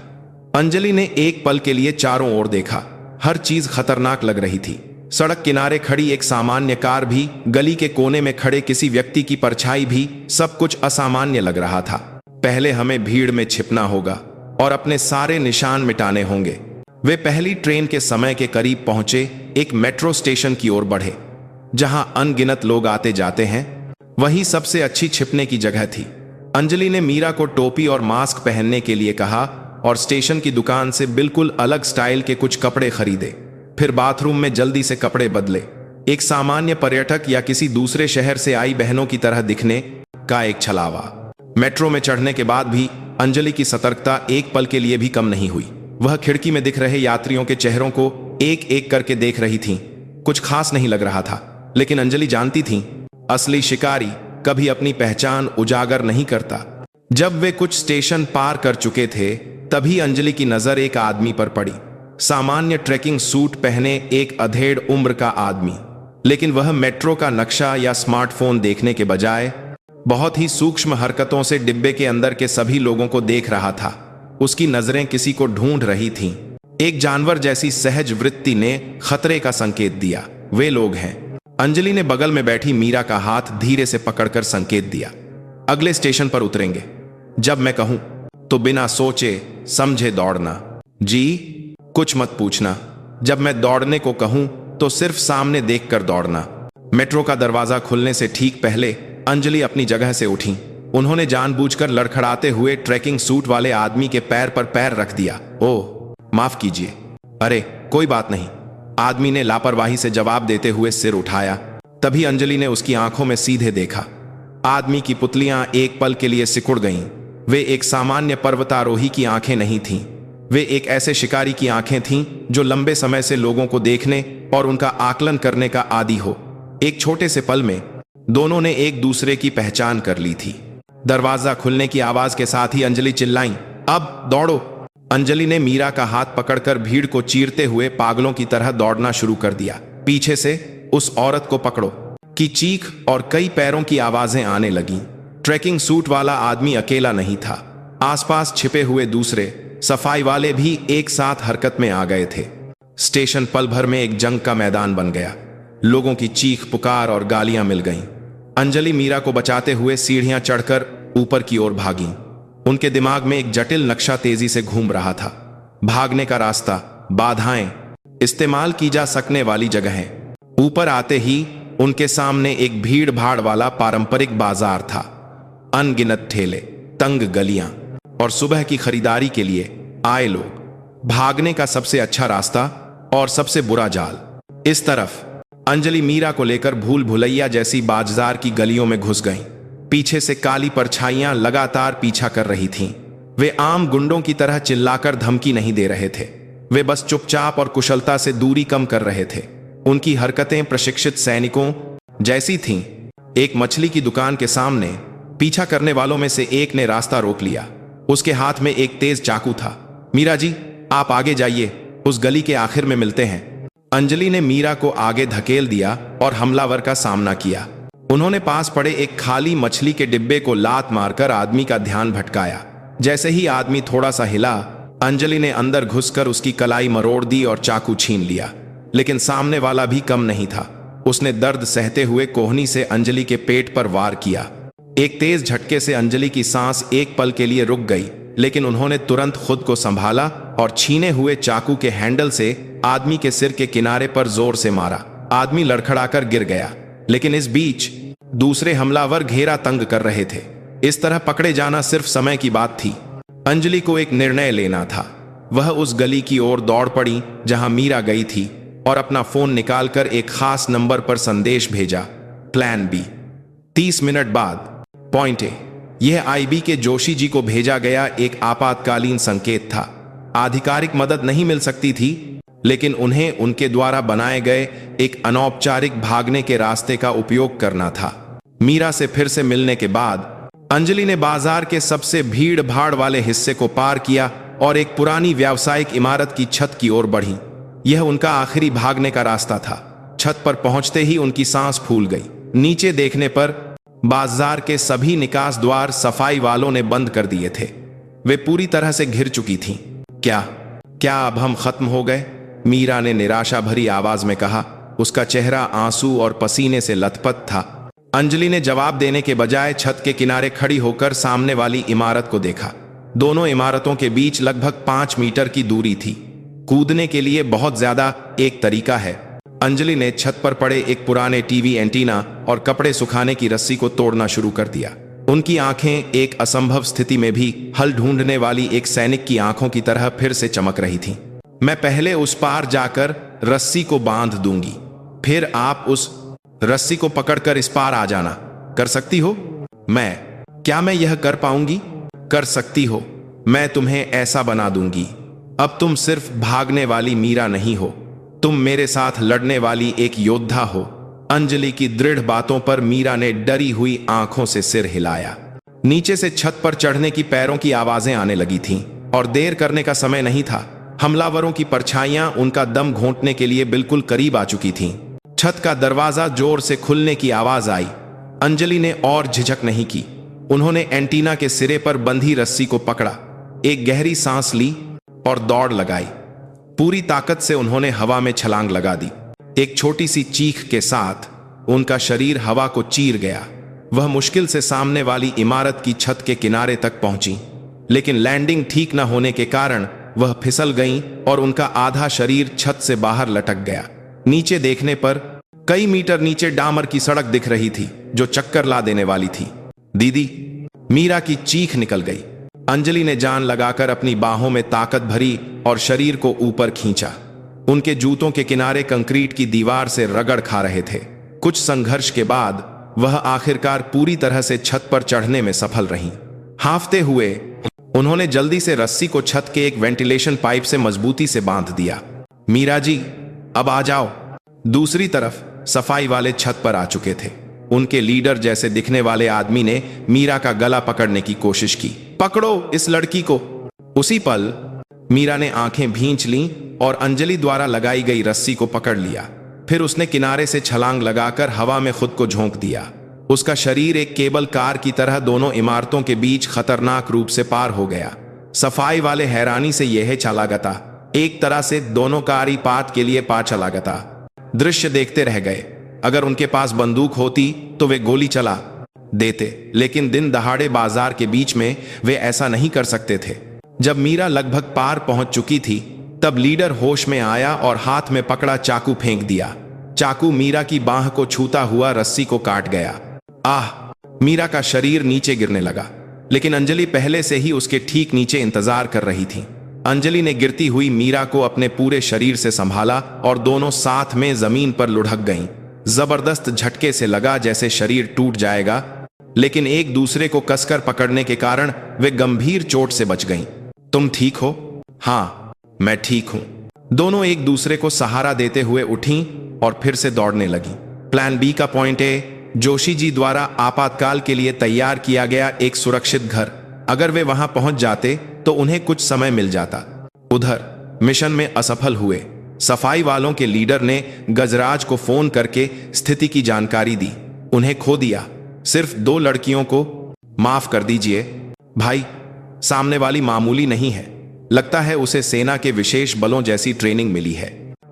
अंजलि ने एक पल के लिए चारों ओर देखा। हर चीज खतरनाक लग रही थी। सड़क किनारे खड़ी एक सामान्य कार भी, गली के कोने में खड़े किसी व्यक्ति की परछाई भी, सब कुछ असामान्य लग रहा था। पहले हमें भीड़ में छिपना होगा और अपने सारे निशान मिटाने होंगे। वे पहली ट्रेन के समय के करीब पहुंचे, एक मेट्रो स्टेशन की ओर बढ़े। जहां अनगिनत लोग आते जाते हैं, वही सबसे अच्छी छिपने की जगह थी। अंजलि ने मीरा को टोपी और मास्क पहनने के लिए कहा और स्टेशन की दुकान से बिल्कुल अलग स्टाइल के कुछ कपड़े खरीदे। फिर बाथरूम में जल्दी से कपड़े बदले। एक सामान्य पर्यटक या किसी दूसरे शहर से आई बहनों की तरह दिखने का एक छलावा। मेट्रो में चढ़ने के बाद भी अंजलि की सतर्कता एक पल के लिए भी कम नहीं हुई। वह खिड़की में दिख रहे यात्रियों के चेहरों को एक एक करके देख रही थी। कुछ खास नहीं लग रहा था, लेकिन अंजलि जानती थी, असली शिकारी कभी अपनी पहचान उजागर नहीं करता। जब वे कुछ स्टेशन पार कर चुके थे, तभी अंजलि की नजर एक आदमी पर पड़ी। सामान्य ट्रेकिंग सूट पहने एक अधेड़ उम्र का आदमी, लेकिन वह मेट्रो का नक्शा या स्मार्टफोन देखने के बजाय बहुत ही सूक्ष्म हरकतों से डिब्बे के अंदर के सभी लोगों को देख रहा था। उसकी नजरें किसी को ढूंढ रही थीं। एक जानवर जैसी सहज वृत्ति ने खतरे का संकेत दिया। वे लोग हैं। अंजलि ने बगल में बैठी मीरा का हाथ धीरे से पकड़कर संकेत दिया। अगले स्टेशन पर उतरेंगे। जब मैं कहूं तो बिना सोचे समझे दौड़ना। जी, कुछ मत पूछना। जब मैं दौड़ने को कहूं तो सिर्फ सामने देखकर दौड़ना। मेट्रो का दरवाजा खुलने से ठीक पहले अंजलि अपनी जगह से उठी। उन्होंने जानबूझकर लड़खड़ाते हुए ट्रैकिंग सूट वाले आदमी के पैर पर पैर रख दिया। ओह, माफ कीजिए। अरे कोई बात नहीं, आदमी ने लापरवाही से जवाब देते हुए सिर उठाया। तभी अंजलि ने उसकी आंखों में सीधे देखा। आदमी की पुतलियां एक पल के लिए सिकुड़ गईं। वे एक सामान्य पर्वतारोही की आंखें नहीं थीं। वे एक ऐसे शिकारी की आंखें थीं जो लंबे समय से लोगों को देखने और उनका आकलन करने का आदी हो। एक छोटे से पल में दोनों ने एक दूसरे की पहचान कर ली थी। दरवाजा खुलने की आवाज के साथ ही अंजलि चिल्लाई, अब दौड़ो। अंजलि ने मीरा का हाथ पकड़कर भीड़ को चीरते हुए पागलों की तरह दौड़ना शुरू कर दिया। पीछे से उस औरत को पकड़ो की चीख और कई पैरों की आवाजें आने लगीं। ट्रैकिंग सूट वाला आदमी अकेला नहीं था। आसपास छिपे हुए दूसरे सफाई वाले भी एक साथ हरकत में आ गए थे। स्टेशन पल भर में एक जंग का मैदान बन गया। लोगों की चीख पुकार और गालियां मिल गईं। अंजलि मीरा को बचाते हुए सीढ़ियां चढ़कर ऊपर की ओर भागी। उनके दिमाग में एक जटिल नक्शा तेजी से घूम रहा था। भागने का रास्ता, बाधाएं, इस्तेमाल की जा सकने वाली जगहें। ऊपर आते ही उनके सामने एक भीड़ भाड़ वाला पारंपरिक बाजार था। अनगिनत ठेले, तंग गलियां और सुबह की खरीदारी के लिए आए लोग। भागने का सबसे अच्छा रास्ता और सबसे बुरा जाल। इस तरफ अंजलि मीरा को लेकर भूल भुलैया जैसी बाजार की गलियों में घुस गईं। पीछे से काली परछाइयां लगातार पीछा कर रही थीं। वे आम गुंडों की तरह चिल्लाकर धमकी नहीं दे रहे थे। वे बस चुपचाप और कुशलता से दूरी कम कर रहे थे। उनकी हरकतें प्रशिक्षित सैनिकों जैसी थीं। एक मछली की दुकान के सामने पीछा करने वालों में से एक ने रास्ता रोक लिया। उसके हाथ में एक तेज चाकू था। मीरा जी, आप आगे जाइए, उस गली के आखिर में मिलते हैं। अंजलि ने मीरा को आगे धकेल दिया और हमलावर का सामना किया। उन्होंने पास पड़े एक खाली मछली के डिब्बे को लात मारकर आदमी का ध्यान भटकाया। जैसे ही आदमी थोड़ा सा हिला, अंजलि ने अंदर घुसकर उसकी कलाई मरोड़ दी और चाकू छीन लिया। लेकिन सामने वाला भी कम नहीं था। उसने दर्द सहते हुए कोहनी से अंजलि के पेट पर वार किया। एक तेज झटके से अंजलि की सांस एक पल के लिए रुक गई, लेकिन उन्होंने तुरंत खुद को संभाला और छीने हुए चाकू के हैंडल से आदमी के सिर के किनारे पर जोर से मारा। आदमी लड़खड़ाकर गिर गया, लेकिन इस बीच दूसरे हमलावर घेरा तंग कर रहे थे। इस तरह पकड़े जाना सिर्फ समय की बात थी। अंजलि को एक निर्णय लेना था। वह उस गली की ओर दौड़ पड़ी जहां मीरा गई थी और अपना फोन निकालकर एक खास नंबर पर संदेश भेजा, प्लान बी। 30 मिनट बाद पॉइंट ए। यह आईबी के जोशी जी को भेजा गया एक आपातकालीन संकेत था। आधिकारिक मदद नहीं मिल सकती थी, लेकिन उन्हें उनके द्वारा बनाए गए एक अनौपचारिक भागने के रास्ते का उपयोग करना था। मीरा से फिर से मिलने के बाद अंजलि ने बाजार के सबसे भीड़ भाड़ वाले हिस्से को पार किया और एक पुरानी व्यावसायिक इमारत की छत की ओर बढ़ी। यह उनका आखिरी भागने का रास्ता था। छत पर पहुंचते ही उनकी सांस फूल गई। नीचे देखने पर बाजार के सभी निकास द्वार सफाई वालों ने बंद कर दिए थे। वे पूरी तरह से घिर चुकी थीं। क्या क्या अब हम खत्म हो गए? मीरा ने निराशा भरी आवाज में कहा। उसका चेहरा आंसू और पसीने से लथपथ था। अंजलि ने जवाब देने के बजाय छत के किनारे खड़ी होकर सामने वाली इमारत को देखा। दोनों इमारतों के बीच लगभग 5 मीटर की दूरी थी। कूदने के लिए बहुत ज्यादा एक तरीका है। अंजलि ने छत पर पड़े एक पुराने टीवी एंटीना और कपड़े सुखाने की रस्सी को तोड़ना शुरू कर दिया। उनकी आंखें एक असंभव स्थिति में भी हल ढूंढने वाली एक सैनिक की आंखों की तरह फिर से चमक रही थीं। मैं पहले उस पार जाकर रस्सी को बांध दूंगी, फिर आप उस रस्सी को पकड़कर इस पार आ जाना। कर सकती हो? क्या मैं यह कर पाऊंगी? कर सकती हो। मैं तुम्हें ऐसा बना दूंगी। अब तुम सिर्फ भागने वाली मीरा नहीं हो, तुम मेरे साथ लड़ने वाली एक योद्धा हो। अंजलि की दृढ़ बातों पर मीरा ने डरी हुई आंखों से सिर हिलाया। नीचे से छत पर चढ़ने की पैरों की आवाजें आने लगी थीं और देर करने का समय नहीं था। हमलावरों की परछाइयां उनका दम घोंटने के लिए बिल्कुल करीब आ चुकी थीं। छत का दरवाजा जोर से खुलने की आवाज आई। अंजलि ने और झिझक नहीं की। उन्होंने एंटीना के सिरे पर बंधी रस्सी को पकड़ा, एक गहरी सांस ली और दौड़ लगाई। पूरी ताकत से उन्होंने हवा में छलांग लगा दी। एक छोटी सी चीख के साथ उनका शरीर हवा को चीर गया। वह मुश्किल से सामने वाली इमारत की छत के किनारे तक पहुंची, लेकिन लैंडिंग ठीक न होने के कारण वह फिसल गईं और उनका आधा शरीर छत से बाहर लटक गया। नीचे देखने पर कई मीटर नीचे डामर की सड़क दिख रही थी जो चक्कर ला देने वाली थी। दीदी! मीरा की चीख निकल गई। अंजलि ने जान लगाकर अपनी बाहों में ताकत भरी और शरीर को ऊपर खींचा। उनके जूतों के किनारे कंक्रीट की दीवार से रगड़ खा रहे थे। कुछ संघर्ष के बाद वह आखिरकार पूरी तरह से छत पर चढ़ने में सफल रहीं। हांफते हुए उन्होंने जल्दी से रस्सी को छत के एक वेंटिलेशन पाइप से मजबूती से बांध दिया। मीरा जी, अब आ जाओ। दूसरी तरफ सफाई वाले छत पर आ चुके थे। उनके लीडर जैसे दिखने वाले आदमी ने मीरा का गला पकड़ने की कोशिश की। पकड़ो इस लड़की को। उसी पल मीरा ने आंखें भींच लीं और अंजलि द्वारा लगाई गई रस्सी को पकड़ लिया। फिर उसने किनारे से छलांग लगाकर हवा में खुद को झोंक दिया। उसका शरीर एक केबल कार की तरह दोनों इमारतों के बीच खतरनाक रूप से पार हो गया। सफाई वाले हैरानी से यह चलागता, एक तरह से दोनों कारी पात के लिए पा चलागता। दृश्य देखते रह गए। अगर उनके पास बंदूक होती तो वे गोली चला देते, लेकिन दिन दहाड़े बाजार के बीच में वे ऐसा नहीं कर सकते थे। जब मीरा लगभग पार पहुंच चुकी थी, तब लीडर होश में आया और हाथ में पकड़ा चाकू फेंक दिया। चाकू मीरा की बाह को छूता हुआ रस्सी को काट गया। आह! मीरा का शरीर नीचे गिरने लगा, लेकिन अंजलि पहले से ही उसके ठीक नीचे इंतजार कर रही थी। अंजलि ने गिरती हुई मीरा को अपने पूरे शरीर से संभाला और दोनों साथ में जमीन पर लुढ़क गईं। जबरदस्त झटके से लगा जैसे शरीर टूट जाएगा, लेकिन एक दूसरे को कसकर पकड़ने के कारण वे गंभीर चोट से बच गईं। तुम ठीक हो? हाँ, मैं ठीक हूं। दोनों एक दूसरे को सहारा देते हुए उठीं और फिर से दौड़ने लगीं। प्लान बी का पॉइंट ए, जोशी जी द्वारा आपातकाल के लिए तैयार किया गया एक सुरक्षित घर। अगर वे वहां पहुंच जाते तो उन्हें कुछ समय मिल जाता। उधर मिशन में असफल हुए। सफाई वालों के लीडर ने गजराज को फोन करके स्थिति की जानकारी दी। उन्हें खो दिया। सिर्फ 2 लड़कियों को। माफ कर दीजिए भाई, सामने वाली मामूली नहीं है। लगता है उसे सेना के विशेष बलों जैसी ट्रेनिंग मिली है।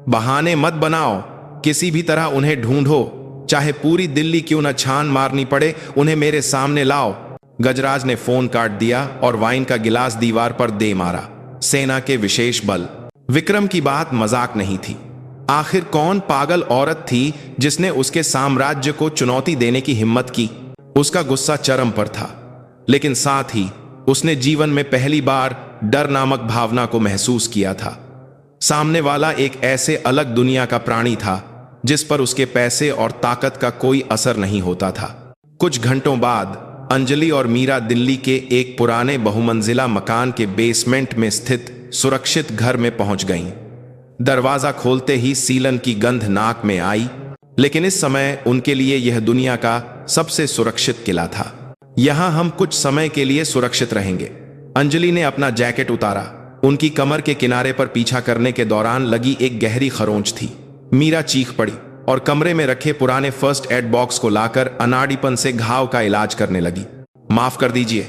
बहाने मत बनाओ, किसी भी तरह उन्हें ढूंढो, चाहे पूरी दिल्ली क्यों न छान मारनी पड़े, उन्हें मेरे सामने लाओ। गजराज ने फोन काट दिया और वाइन का गिलास दीवार पर दे मारा। सेना के विशेष बल। विक्रम की बात मजाक नहीं थी। आखिर कौन पागल औरत थी जिसने उसके साम्राज्य को चुनौती देने की हिम्मत की? उसका गुस्सा चरम पर था, लेकिन साथ ही उसने जीवन में पहली बार डर नामक भावना को महसूस किया था। सामने वाला एक ऐसे अलग दुनिया का प्राणी था जिस पर उसके पैसे और ताकत का कोई असर नहीं होता था। कुछ घंटों बाद अंजलि और मीरा दिल्ली के एक पुराने बहुमंजिला मकान के बेसमेंट में स्थित सुरक्षित घर में पहुंच गईं। दरवाजा खोलते ही सीलन की गंध नाक में आई, लेकिन इस समय उनके लिए यह दुनिया का सबसे सुरक्षित किला था। यहां हम कुछ समय के लिए सुरक्षित रहेंगे। अंजलि ने अपना जैकेट उतारा। उनकी कमर के किनारे पर पीछा करने के दौरान लगी एक गहरी खरोंच थी। मीरा चीख पड़ी। और कमरे में रखे पुराने फर्स्ट एड बॉक्स को लाकर अनाड़ीपन से घाव का इलाज करने लगी। माफ कर दीजिए,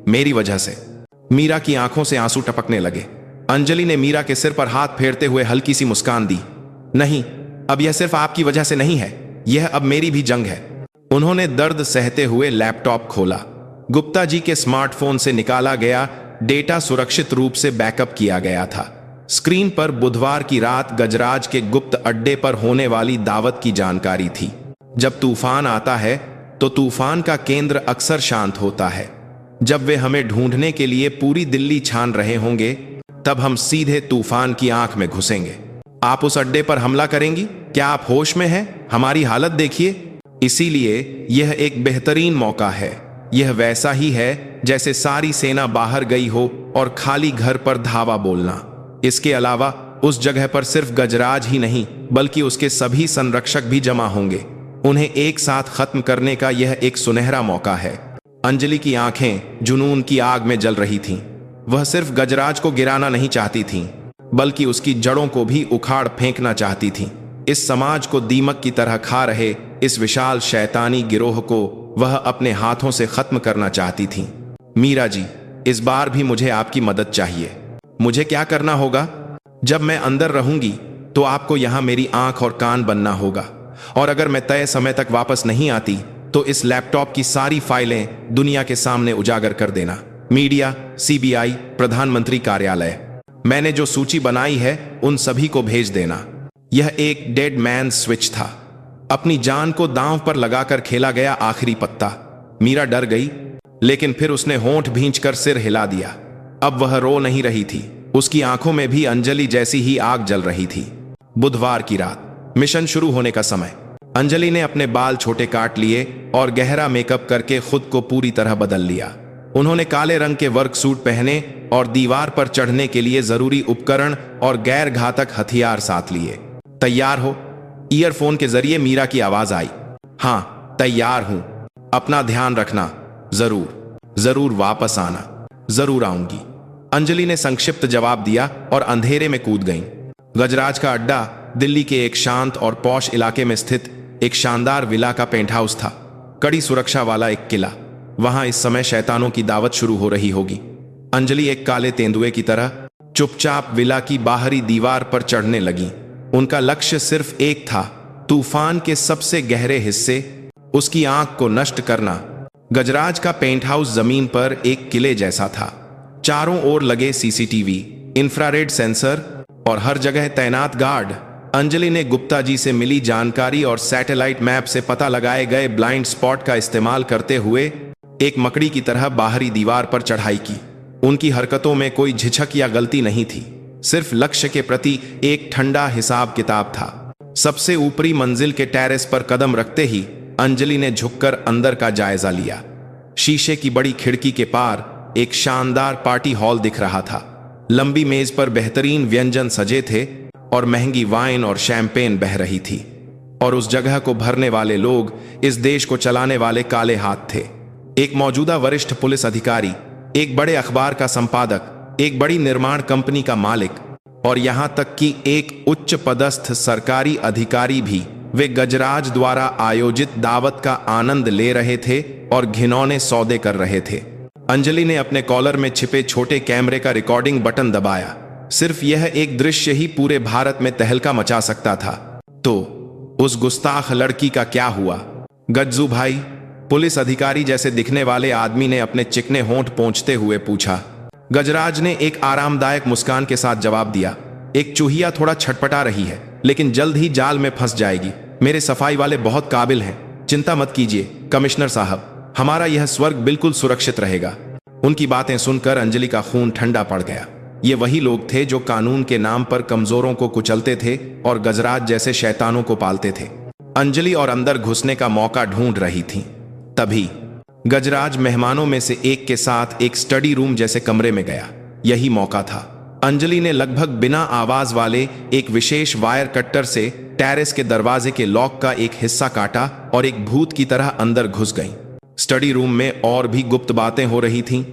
मेरी वजह से। मीरा की आंखों से आंसू टपकने लगे। अंजलि ने मीरा के सिर पर हाथ फेरते हुए हल्की सी मुस्कान दी। नहीं, अब यह सिर्फ आपकी वजह से नहीं है, यह अब मेरी भी जंग है। उन्होंने दर्द सहते हुए लैपटॉप खोला। गुप्ता जी के स्मार्टफोन से निकाला गया डेटा सुरक्षित रूप से बैकअप किया गया था। स्क्रीन पर बुधवार की रात गजराज के गुप्त अड्डे पर होने वाली दावत की जानकारी थी। जब तूफान आता है तो तूफान का केंद्र अक्सर शांत होता है। जब वे हमें ढूंढने के लिए पूरी दिल्ली छान रहे होंगे, तब हम सीधे तूफान की आंख में घुसेंगे। आप उस अड्डे पर हमला करेंगी? क्या आप होश में हैं? हमारी हालत देखिए। इसीलिए यह एक बेहतरीन मौका है। यह वैसा ही है जैसे सारी सेना बाहर गई हो और खाली घर पर धावा बोलना। इसके अलावा उस जगह पर सिर्फ गजराज ही नहीं, बल्कि उसके सभी संरक्षक भी जमा होंगे। उन्हें एक साथ खत्म करने का यह एक सुनहरा मौका है। अंजलि की आंखें जुनून की आग में जल रही थीं। वह सिर्फ गजराज को गिराना नहीं चाहती थीं, बल्कि उसकी जड़ों को भी उखाड़ फेंकना चाहती थीं। इस समाज को दीमक की तरह खा रहे इस विशाल शैतानी गिरोह को वह अपने हाथों से खत्म करना चाहती थीं। मीरा जी, इस बार भी मुझे आपकी मदद चाहिए। मुझे क्या करना होगा? जब मैं अंदर रहूंगी तो आपको यहां मेरी आंख और कान बनना होगा, और अगर मैं तय समय तक वापस नहीं आती तो इस लैपटॉप की सारी फाइलें दुनिया के सामने उजागर कर देना। मीडिया, सीबीआई, प्रधानमंत्री कार्यालय, मैंने जो सूची बनाई है उन सभी को भेज देना। यह एक डेड मैन स्विच था, अपनी जान को दांव पर लगाकर खेला गया आखिरी पत्ता। मीरा डर गई, लेकिन फिर उसने होंठ भींचकर सिर हिला दिया। अब वह रो नहीं रही थी, उसकी आंखों में भी अंजलि जैसी ही आग जल रही थी। बुधवार की रात, मिशन शुरू होने का समय। अंजलि ने अपने बाल छोटे काट लिए और गहरा मेकअप करके खुद को पूरी तरह बदल लिया। उन्होंने काले रंग के वर्क सूट पहने और दीवार पर चढ़ने के लिए जरूरी उपकरण और गैर घातक हथियार साथ लिए। तैयार हो? ईयरफोन के जरिए मीरा की आवाज आई। हाँ, तैयार हूं। अपना ध्यान रखना। जरूर वापस आना। जरूर आऊंगी, अंजलि ने संक्षिप्त जवाब दिया और अंधेरे में कूद गईं। गजराज का अड्डा दिल्ली के एक शांत और पॉश इलाके में स्थित एक शानदार विला का पेंट हाउस था। कड़ी सुरक्षा वाला एक किला। वहां इस समय शैतानों की दावत शुरू हो रही होगी। अंजलि एक काले तेंदुए की तरह चुपचाप विला की बाहरी दीवार पर चढ़ने लगी। उनका लक्ष्य सिर्फ एक था, तूफान के सबसे गहरे हिस्से, उसकी आंख को नष्ट करना। गजराज का पेंट हाउस जमीन पर एक किले जैसा था। चारों ओर लगे सीसीटीवी, इंफ्रारेड सेंसर और हर जगह तैनात गार्ड। अंजलि ने गुप्ता जी से मिली जानकारी और सैटेलाइट मैप से पता लगाए गए ब्लाइंड स्पॉट का इस्तेमाल करते हुए एक मकड़ी की तरह बाहरी दीवार पर चढ़ाई की। उनकी हरकतों में कोई झिझक या गलती नहीं थी, सिर्फ लक्ष्य के प्रति एक ठंडा हिसाब किताब था। सबसे ऊपरी मंजिल के टेरेस पर कदम रखते ही अंजलि ने झुककर अंदर का जायजा लिया। शीशे की बड़ी खिड़की के पार एक शानदार पार्टी हॉल दिख रहा था। लंबी मेज पर बेहतरीन व्यंजन सजे थे और महंगी वाइन और शैंपेन बह रही थी। और उस जगह को भरने वाले लोग इस देश को चलाने वाले काले हाथ थे। एक मौजूदा वरिष्ठ पुलिस अधिकारी, एक बड़े अखबार का संपादक, एक बड़ी निर्माण कंपनी का मालिक और यहां तक कि एक उच्च पदस्थ सरकारी अधिकारी भी वे गजराज द्वारा आयोजित दावत का आनंद ले रहे थे और घिनौने सौदे कर रहे थे। अंजलि ने अपने कॉलर में छिपे छोटे कैमरे का रिकॉर्डिंग बटन दबाया। सिर्फ यह एक दृश्य ही पूरे भारत में तहलका मचा सकता था। तो उस गुस्ताख लड़की का क्या हुआ? गज्जू भाई, पुलिस अधिकारी जैसे दिखने वाले आदमी ने अपने चिकने होंठ पोंछते हुए पूछा। गजराज ने एक आरामदायक मुस्कान के साथ जवाब दिया, एक चूहिया थोड़ा छटपटा रही है, लेकिन जल्द ही जाल में फंस जाएगी। मेरे सफाई वाले बहुत काबिल हैं, चिंता मत कीजिए कमिश्नर साहब, हमारा यह स्वर्ग बिल्कुल सुरक्षित रहेगा। उनकी बातें सुनकर अंजलि का खून ठंडा पड़ गया। ये वही लोग थे जो कानून के नाम पर कमजोरों को कुचलते थे और गजराज जैसे शैतानों को पालते थे। अंजलि और अंदर घुसने का मौका ढूंढ रही थी। तभी गजराज मेहमानों में से एक के साथ एक स्टडी रूम जैसे कमरे में गया। यही मौका था। अंजलि ने लगभग बिना आवाज वाले एक विशेष वायर कट्टर से टेरेस के दरवाजे के लॉक का एक हिस्सा काटा और एक भूत की तरह अंदर घुस गई। स्टडी रूम में और भी गुप्त बातें हो रही थीं।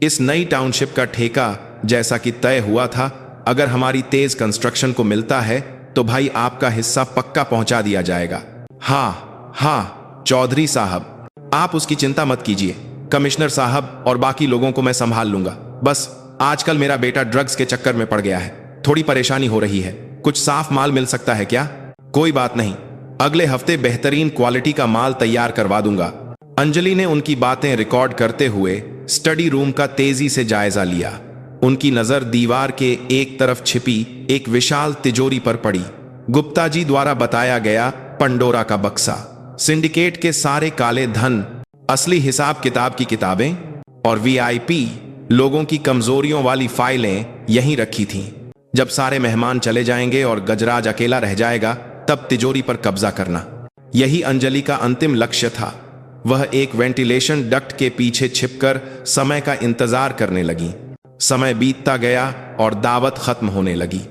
इस नई टाउनशिप का ठेका जैसा कि तय हुआ था, अगर हमारी तेज कंस्ट्रक्शन को मिलता है तो भाई आपका हिस्सा पक्का पहुंचा दिया जाएगा। हाँ हाँ चौधरी साहब, आप उसकी चिंता मत कीजिए। कमिश्नर साहब और बाकी लोगों को मैं संभाल लूंगा। बस आजकल मेरा बेटा ड्रग्स के चक्कर में पड़ गया है, थोड़ी परेशानी हो रही है। कुछ साफ माल मिल सकता है क्या? कोई बात नहीं, अगले हफ्ते बेहतरीन क्वालिटी का माल तैयार करवा दूंगा। अंजलि ने उनकी बातें रिकॉर्ड करते हुए स्टडी रूम का तेजी से जायजा लिया। उनकी नजर दीवार के एक तरफ छिपी एक विशाल तिजोरी पर पड़ी। गुप्ता जी द्वारा बताया गया पंडोरा का बक्सा, सिंडिकेट के सारे काले धन, असली हिसाब किताब की किताबें और वीआईपी लोगों की कमजोरियों वाली फाइलें यहीं रखी थीं। जब सारे मेहमान चले जाएंगे और गजराज अकेला रह जाएगा, तब तिजोरी पर कब्जा करना, यही अंजलि का अंतिम लक्ष्य था। वह एक वेंटिलेशन डक्ट के पीछे छिपकर समय का इंतजार करने लगी। समय बीतता गया और दावत खत्म होने लगी।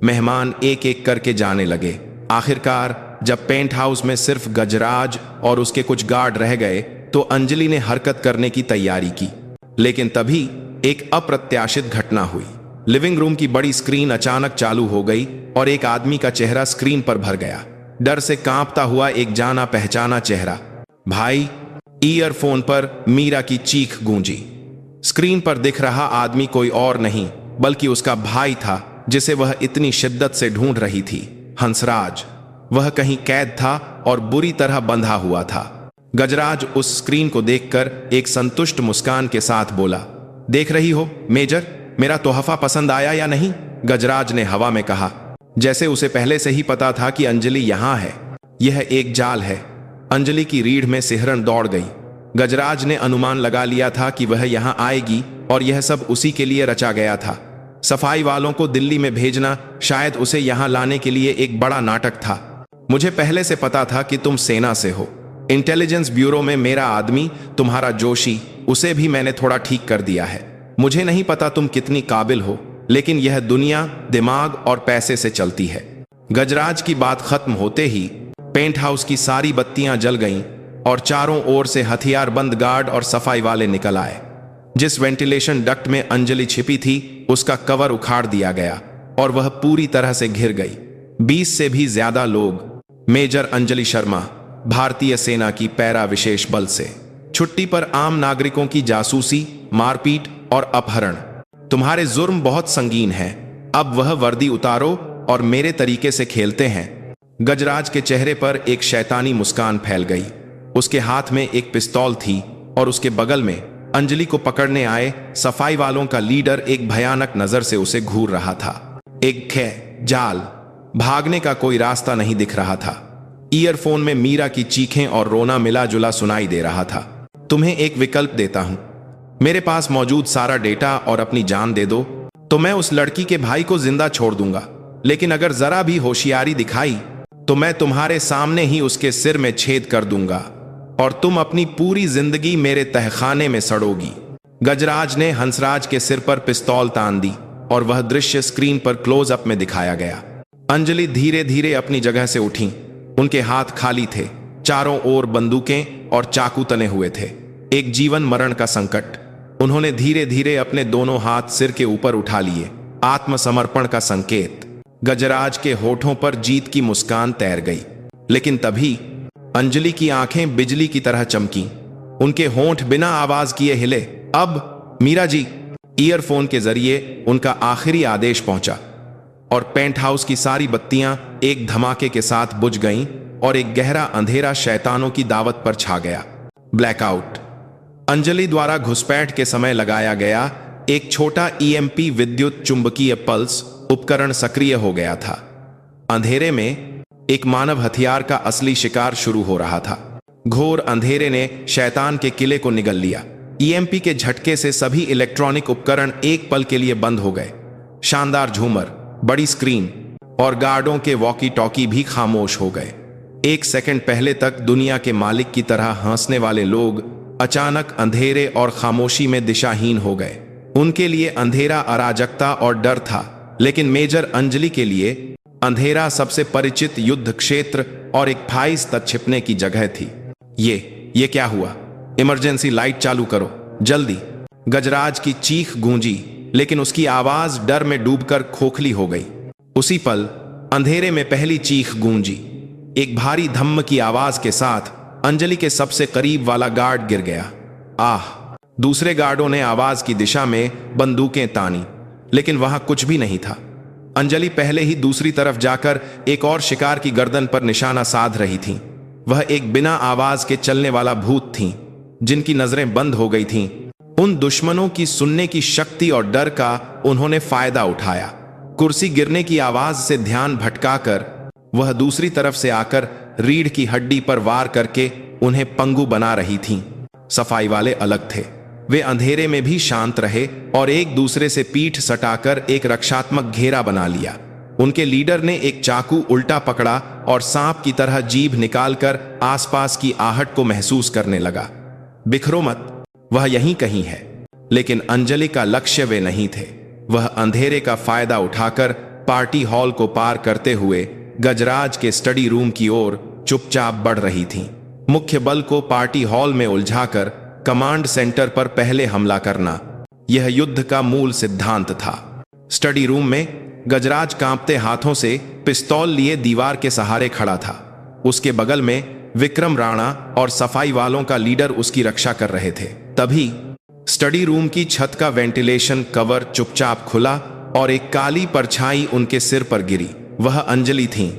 मेहमान एक एक करके जाने लगे। आखिरकार जब पेंट हाउस में सिर्फ गजराज और उसके कुछ गार्ड रह गए, तो अंजलि ने हरकत करने की तैयारी की। लेकिन तभी एक अप्रत्याशित घटना हुई। लिविंग रूम की बड़ी स्क्रीन अचानक चालू हो गई और एक आदमी का चेहरा स्क्रीन पर भर गया। डर से कांपता हुआ एक जाना पहचाना चेहरा। भाई! ईयरफोन पर मीरा की चीख गूंजी। स्क्रीन पर दिख रहा आदमी कोई और नहीं बल्कि उसका भाई था, जिसे वह इतनी शिद्दत से ढूंढ रही थी। हंसराज। वह कहीं कैद था और बुरी तरह बंधा हुआ था। गजराज उस स्क्रीन को देखकर एक संतुष्ट मुस्कान के साथ बोला, देख रही हो मेजर, मेरा तोहफा पसंद आया या नहीं? गजराज ने हवा में कहा, जैसे उसे पहले से ही पता था कि अंजलि यहां है। यह एक जाल है। अंजलि की रीढ़ में सिहरन दौड़ गई। गजराज ने अनुमान लगा लिया था कि वह यहां आएगी और यह सब उसी के लिए रचा गया था। सफाई वालों को दिल्ली में भेजना शायद उसे यहां लाने के लिए एक बड़ा नाटक था। मुझे पहले से पता था कि तुम सेना से हो। इंटेलिजेंस ब्यूरो में मेरा आदमी, तुम्हारा जोशी, उसे भी मैंने थोड़ा ठीक कर दिया है। मुझे नहीं पता तुम कितनी काबिल हो, लेकिन यह दुनिया दिमाग और पैसे से चलती है। गजराज की बात खत्म होते ही पेंट हाउस की सारी बत्तियां जल गईं और चारों ओर से हथियारबंद गार्ड और सफाई वाले निकल आए। जिस वेंटिलेशन डक्ट में अंजलि छिपी थी, उसका कवर उखाड़ दिया गया और वह पूरी तरह से घिर गई। 20 से भी ज्यादा लोग, मेजर अंजलि शर्मा, भारतीय सेना की पैरा विशेष बल से, छुट्टी पर आम नागरिकों की जासूसी, मारपीट और अपहरण। तुम्हारे जुर्म बहुत संगीन हैं। अब वह वर्दी उतारो और मेरे तरीके से खेलते हैं। गजराज के चेहरे पर एक शैतानी मुस्कान फैल गई। उसके हाथ में एक पिस्तौल थी और उसके बगल में अंजलि को पकड़ने आए सफाई वालों का लीडर एक भयानक नजर से उसे घूर रहा था। एक जाल। भागने का कोई रास्ता नहीं दिख रहा था। ईयरफोन में मीरा की चीखें और रोना मिला जुला सुनाई दे रहा था। तुम्हें एक विकल्प देता हूं। मेरे पास मौजूद सारा डेटा और अपनी जान दे दो तो मैं उस लड़की के भाई को जिंदा छोड़ दूंगा, लेकिन अगर जरा भी होशियारी दिखाई तो मैं तुम्हारे सामने ही उसके सिर में छेद कर दूंगा और तुम अपनी पूरी जिंदगी मेरे तहखाने में सड़ोगी। गजराज ने हंसराज के सिर पर पिस्तौल तान दी और वह दृश्य स्क्रीन पर क्लोजअप में दिखाया गया। अंजलि धीरे धीरे अपनी जगह से उठी। उनके हाथ खाली थे। चारों ओर बंदूकें और चाकू तने हुए थे। एक जीवन मरण का संकट। उन्होंने धीरे धीरे अपने दोनों हाथ सिर के ऊपर उठा लिए, आत्मसमर्पण का संकेत। गजराज के होठों पर जीत की मुस्कान तैर गई। लेकिन तभी अंजलि की आंखें बिजली की तरह चमकी। उनके होंठ बिना आवाज किए हिले। अब मीरा जी। ईयरफोन के जरिए उनका आखिरी आदेश पहुंचा और पेंट हाउस की सारी बत्तियां एक धमाके के साथ बुझ गईं और एक गहरा अंधेरा शैतानों की दावत पर छा गया। ब्लैकआउट। अंजलि द्वारा घुसपैठ के समय लगाया गया एक छोटा ईएमपी विद्युत चुंबकीय पल्स उपकरण सक्रिय हो गया था। अंधेरे में एक मानव हथियार का असली शिकार शुरू हो रहा था। घोर अंधेरे ने शैतान के किले को निगल लिया। ईएमपी के झटके से सभी इलेक्ट्रॉनिक उपकरण एक पल के लिए बंद हो गए। शानदार झूमर, बड़ी स्क्रीन और गार्डों के वॉकी टॉकी भी खामोश हो गए। एक सेकंड पहले तक दुनिया के मालिक की तरह हंसने वाले लोग अचानक अंधेरे और खामोशी में दिशाहीन हो गए। उनके लिए अंधेरा अराजकता और डर था, लेकिन मेजर अंजलि के लिए अंधेरा सबसे परिचित युद्ध क्षेत्र और एक फाइज तक छिपने की जगह थी। ये क्या हुआ? इमरजेंसी लाइट चालू करो, जल्दी। गजराज की चीख गूंजी, लेकिन उसकी आवाज डर में डूबकर खोखली हो गई। उसी पल अंधेरे में पहली चीख गूंजी। एक भारी धम्म की आवाज के साथ अंजलि के सबसे करीब वाला गार्ड गिर गया। आह! दूसरे गार्डों ने आवाज की दिशा में बंदूकें तानी, लेकिन वहां कुछ भी नहीं था। अंजलि पहले ही दूसरी तरफ जाकर एक और शिकार की गर्दन पर निशाना साध रही थी। वह एक बिना आवाज के चलने वाला भूत थी, जिनकी नजरें बंद हो गई थीं। उन दुश्मनों की सुनने की शक्ति और डर का उन्होंने फायदा उठाया। कुर्सी गिरने की आवाज से ध्यान भटकाकर वह दूसरी तरफ से आकर रीढ़ की हड्डी पर वार करके उन्हें पंगु बना रही थीं। सफाई वाले अलग थे। वे अंधेरे में भी शांत रहे और एक दूसरे से पीठ सटाकर एक रक्षात्मक घेरा बना लिया। उनके लीडर ने एक चाकू उल्टा पकड़ा और सांप की तरह जीभ निकालकर आसपास की आहट को महसूस करने लगा। बिखरो मत, वह यहीं कहीं है। लेकिन अंजलि का लक्ष्य वे नहीं थे। वह अंधेरे का फायदा उठाकर पार्टी हॉल को पार करते हुए गजराज के स्टडी रूम की ओर चुपचाप बढ़ रही थीं। मुख्य बल को पार्टी हॉल में उलझाकर कमांड सेंटर पर पहले हमला करना, यह युद्ध का मूल सिद्धांत था। स्टडी रूम में गजराज कांपते हाथों से पिस्तौल लिए दीवार के सहारे खड़ा था। उसके बगल में विक्रम राणा और सफाई वालों का लीडर उसकी रक्षा कर रहे थे। तभी स्टडी रूम की छत का वेंटिलेशन कवर चुपचाप खुला और एक काली परछाई उनके सिर पर गिरी। वह अंजलि थीं।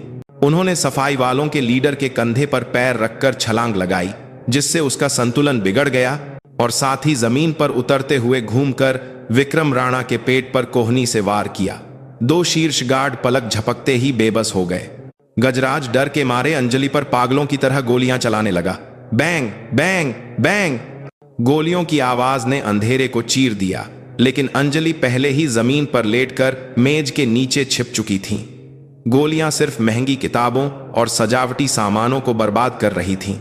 उन्होंने सफाई वालों के लीडर के कंधे पर पैर रखकर छलांग लगाई, जिससे उसका संतुलन बिगड़ गया और साथ ही जमीन पर उतरते हुए घूमकर विक्रम राणा के पेट पर कोहनी से वार किया। 2 शीर्ष गार्ड पलक झपकते ही बेबस हो गए। गजराज डर के मारे अंजलि पर पागलों की तरह गोलियां चलाने लगा। Bang bang bang! गोलियों की आवाज ने अंधेरे को चीर दिया, लेकिन अंजलि पहले ही जमीन पर लेटकर मेज के नीचे छिप चुकी थीं। गोलियां सिर्फ महंगी किताबों और सजावटी सामानों को बर्बाद कर रही थीं।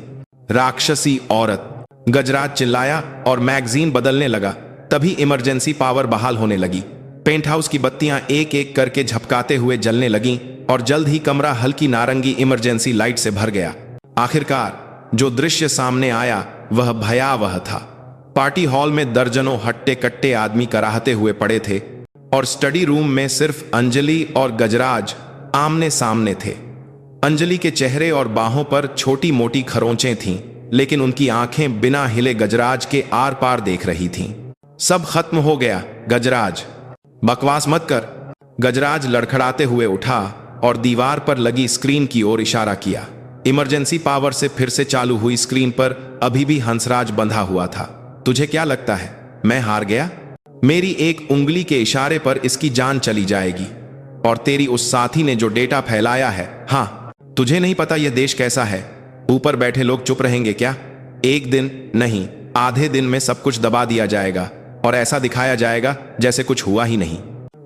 राक्षसी औरत! गजराज चिल्लाया और मैगजीन बदलने लगा। तभी इमरजेंसी पावर बहाल होने लगी। पेंट हाउस की बत्तियां एक एक करके झपकाते हुए जलने लगीं और जल्द ही कमरा हल्की नारंगी इमरजेंसी लाइट से भर गया। आखिरकार जो दृश्य सामने आया वह भयावह था। पार्टी हॉल में दर्जनों हट्टे कट्टे आदमी कराहते हुए पड़े थे और स्टडी रूम में सिर्फ अंजलि और गजराज आमने सामने थे। अंजलि के चेहरे और बाहों पर छोटी मोटी खरोंचें थीं, लेकिन उनकी आंखें बिना हिले गजराज के आर पार देख रही थीं। सब खत्म हो गया गजराज, बकवास मत कर। गजराज लड़खड़ाते हुए उठा और दीवार पर लगी स्क्रीन की ओर इशारा किया। इमरजेंसी पावर से फिर से चालू हुई स्क्रीन पर अभी भी हंसराज बंधा हुआ था। तुझे क्या लगता है मैं हार गया? मेरी एक उंगली के इशारे पर इसकी जान चली जाएगी। और तेरी उस साथी ने जो डेटा फैलाया है, हाँ, तुझे नहीं पता यह देश कैसा है? ऊपर बैठे लोग चुप रहेंगे क्या? एक दिन नहीं, आधे दिन में सब कुछ दबा दिया जाएगा और ऐसा दिखाया जाएगा जैसे कुछ हुआ ही नहीं।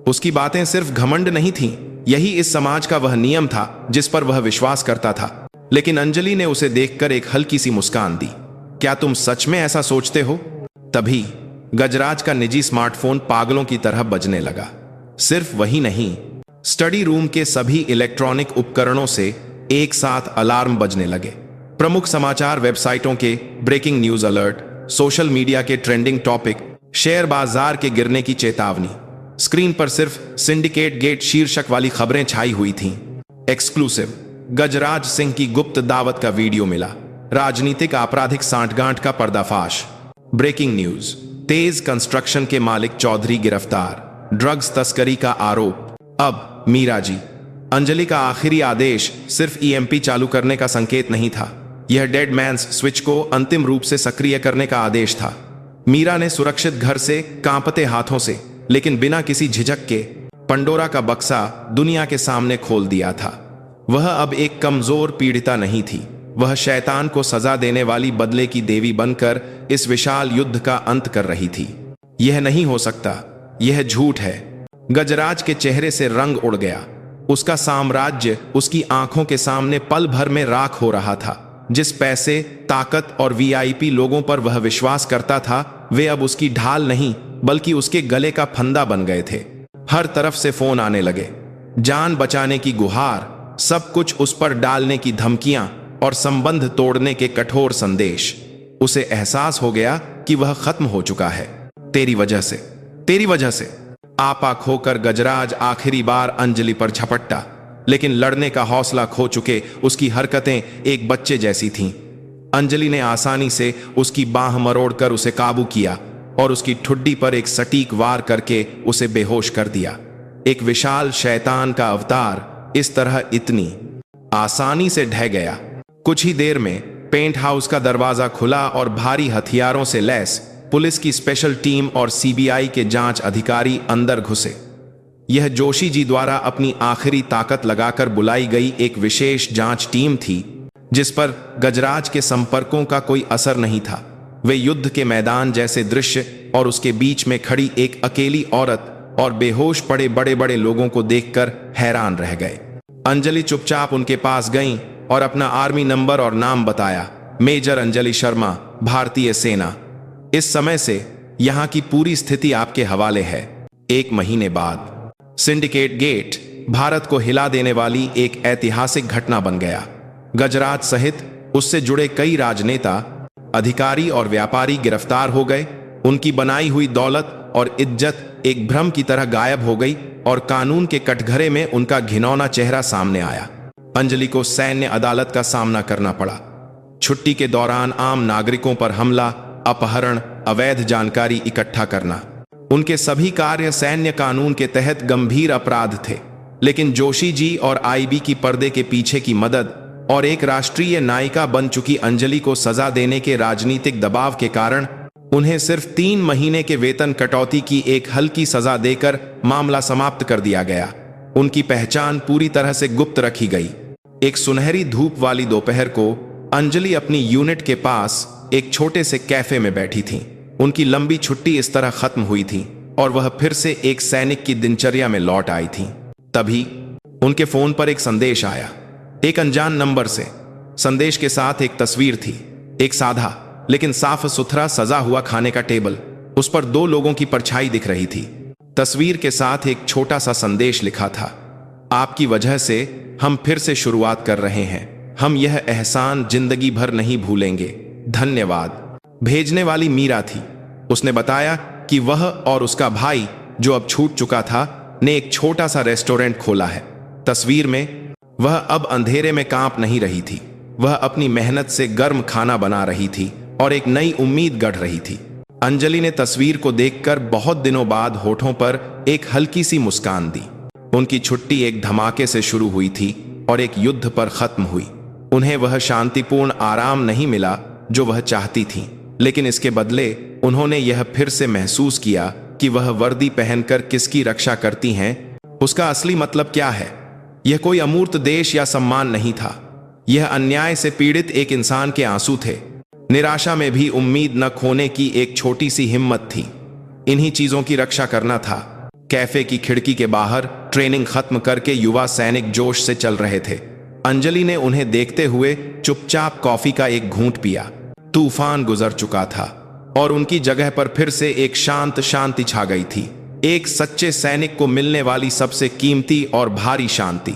उसकी बातें सिर्फ घमंड नहीं थीं, यही इस समाज का वह नियम था जिस पर वह विश्वास करता था। लेकिन अंजलि ने उसे देखकर एक हल्की सी मुस्कान दी। क्या तुम सच में ऐसा सोचते हो? तभी गजराज का निजी स्मार्टफोन पागलों की तरह बजने लगा। सिर्फ वही नहीं, स्टडी रूम के सभी इलेक्ट्रॉनिक उपकरणों से एक साथ अलार्म बजने लगे। प्रमुख समाचार वेबसाइटों के breaking news alert, social media के ट्रेंडिंग टॉपिक, शेयर बाजार के गिरने की चेतावनी। स्क्रीन पर सिर्फ सिंडिकेट गेट शीर्षक वाली खबरें छाई हुई थीं। एक्सक्लूसिव, गजराज सिंह की गुप्त दावत का वीडियो मिला। राजनीतिक आपराधिक सांठगांठ का पर्दाफाश। ब्रेकिंग न्यूज, तेज कंस्ट्रक्शन के मालिक चौधरी गिरफ्तार। ड्रग्स तस्करी का आरोप। अब मीरा जी। अंजलि का आखिरी आदेश सिर्फ ईएमपी चालू करने का संकेत नहीं था, यह डेड मैन्स स्विच को अंतिम रूप से सक्रिय करने का आदेश था। मीरा ने सुरक्षित घर से कांपते हाथों से, लेकिन बिना किसी झिझक के, पंडोरा का बक्सा दुनिया के सामने खोल दिया था। वह अब एक कमजोर पीड़िता नहीं थी, वह शैतान को सजा देने वाली बदले की देवी बनकर इस विशाल युद्ध का अंत कर रही थी। यह नहीं हो सकता, यह झूठ है। गजराज के चेहरे से रंग उड़ गया। उसका साम्राज्य उसकी आंखों के सामने पल भर में राख हो रहा था। जिस पैसे, ताकत और वीआईपी लोगों पर वह विश्वास करता था, वे अब उसकी ढाल नहीं बल्कि उसके गले का फंदा बन गए थे। हर तरफ से फोन आने लगे, जान बचाने की गुहार, सब कुछ उस पर डालने की धमकियां और संबंध तोड़ने के कठोर संदेश। उसे एहसास हो गया कि वह खत्म हो चुका है। तेरी वजह से, तेरी वजह से। आपा खोकर गजराज आखिरी बार अंजलि पर झपट्टा, लेकिन लड़ने का हौसला खो चुके उसकी हरकतें एक बच्चे जैसी थीं। अंजलि ने आसानी से उसकी बाह मरोड़कर उसे काबू किया और उसकी ठुड्डी पर एक सटीक वार करके उसे बेहोश कर दिया। एक विशाल शैतान का अवतार इस तरह इतनी आसानी से ढह गया। कुछ ही देर में पेंट हाउस का दरवाजा खुला और भारी हथियारों से लैस पुलिस की स्पेशल टीम और सीबीआई के जांच अधिकारी अंदर घुसे। यह जोशी जी द्वारा अपनी आखिरी ताकत लगाकर बुलाई गई एक विशेष जांच टीम थी, जिस पर गजराज के संपर्कों का कोई असर नहीं था। वे युद्ध के मैदान जैसे दृश्य और उसके बीच में खड़ी एक अकेली औरत और बेहोश पड़े बड़े बड़े लोगों को देखकर हैरान रह गए। अंजलि चुपचाप उनके पास गईं और अपना आर्मी नंबर और नाम बताया। मेजर अंजलि शर्मा, भारतीय सेना। इस समय से यहां की पूरी स्थिति आपके हवाले है। 1 महीने बाद सिंडिकेट गेट भारत को हिला देने वाली एक ऐतिहासिक घटना बन गया। गजराज सहित उससे जुड़े कई राजनेता, अधिकारी और व्यापारी गिरफ्तार हो गए। उनकी बनाई हुई दौलत और इज्जत एक भ्रम की तरह गायब हो गई और कानून के कटघरे में उनका घिनौना चेहरा सामने आया। अंजलि को सैन्य अदालत का सामना करना पड़ा। छुट्टी के दौरान आम नागरिकों पर हमला, अपहरण, अवैध जानकारी इकट्ठा करना, उनके सभी कार्य सैन्य कानून के तहत गंभीर अपराध थे। लेकिन जोशी जी और आईबी की पर्दे के पीछे की मदद और एक राष्ट्रीय नायिका बन चुकी अंजलि को सजा देने के राजनीतिक दबाव के कारण उन्हें सिर्फ 3 महीने के वेतन कटौती की एक हल्की सजा देकर मामला समाप्त कर दिया गया। उनकी पहचान पूरी तरह से गुप्त रखी गई। एक सुनहरी धूप वाली दोपहर को अंजलि अपनी यूनिट के पास एक छोटे से कैफे में बैठी थी। उनकी लंबी छुट्टी इस तरह खत्म हुई थी और वह फिर से एक सैनिक की दिनचर्या में लौट आई थी। तभी उनके फोन पर एक संदेश आया, एक अनजान नंबर से। संदेश के साथ एक तस्वीर थी, एक साधा लेकिन साफ सुथरा सजा हुआ खाने का टेबल। उस पर 2 लोगों की परछाई दिख रही थी। तस्वीर के साथ एक छोटा सा संदेश लिखा था, आपकी वजह से हम फिर से शुरुआत कर रहे हैं। हम यह एहसान जिंदगी भर नहीं भूलेंगे। धन्यवाद। भेजने वाली मीरा थी। उसने बताया कि वह और उसका भाई, जो अब छूट चुका था, ने एक छोटा सा रेस्टोरेंट खोला है। तस्वीर में वह अब अंधेरे में कांप नहीं रही थी। वह अपनी मेहनत से गर्म खाना बना रही थी और एक नई उम्मीद गढ़ रही थी। अंजलि ने तस्वीर को देखकर बहुत दिनों बाद होठों पर एक हल्की सी मुस्कान दी। उनकी छुट्टी एक धमाके से शुरू हुई थी और एक युद्ध पर खत्म हुई। उन्हें वह शांतिपूर्ण आराम नहीं मिला जो वह चाहती थीं, लेकिन इसके बदले उन्होंने यह फिर से महसूस किया कि वह वर्दी पहनकर किसकी रक्षा करती हैं, उसका असली मतलब क्या है। यह कोई अमूर्त देश या सम्मान नहीं था। यह अन्याय से पीड़ित एक इंसान के आंसू थे, निराशा में भी उम्मीद न खोने की एक छोटी सी हिम्मत थी। इन्हीं चीजों की रक्षा करना था। कैफे की खिड़की के बाहर ट्रेनिंग खत्म करके युवा सैनिक जोश से चल रहे थे। अंजलि ने उन्हें देखते हुए चुपचाप कॉफी का एक घूंट पिया। तूफान गुजर चुका था और उनकी जगह पर फिर से एक शांत शांति छा गई थी, एक सच्चे सैनिक को मिलने वाली सबसे कीमती और भारी शांति।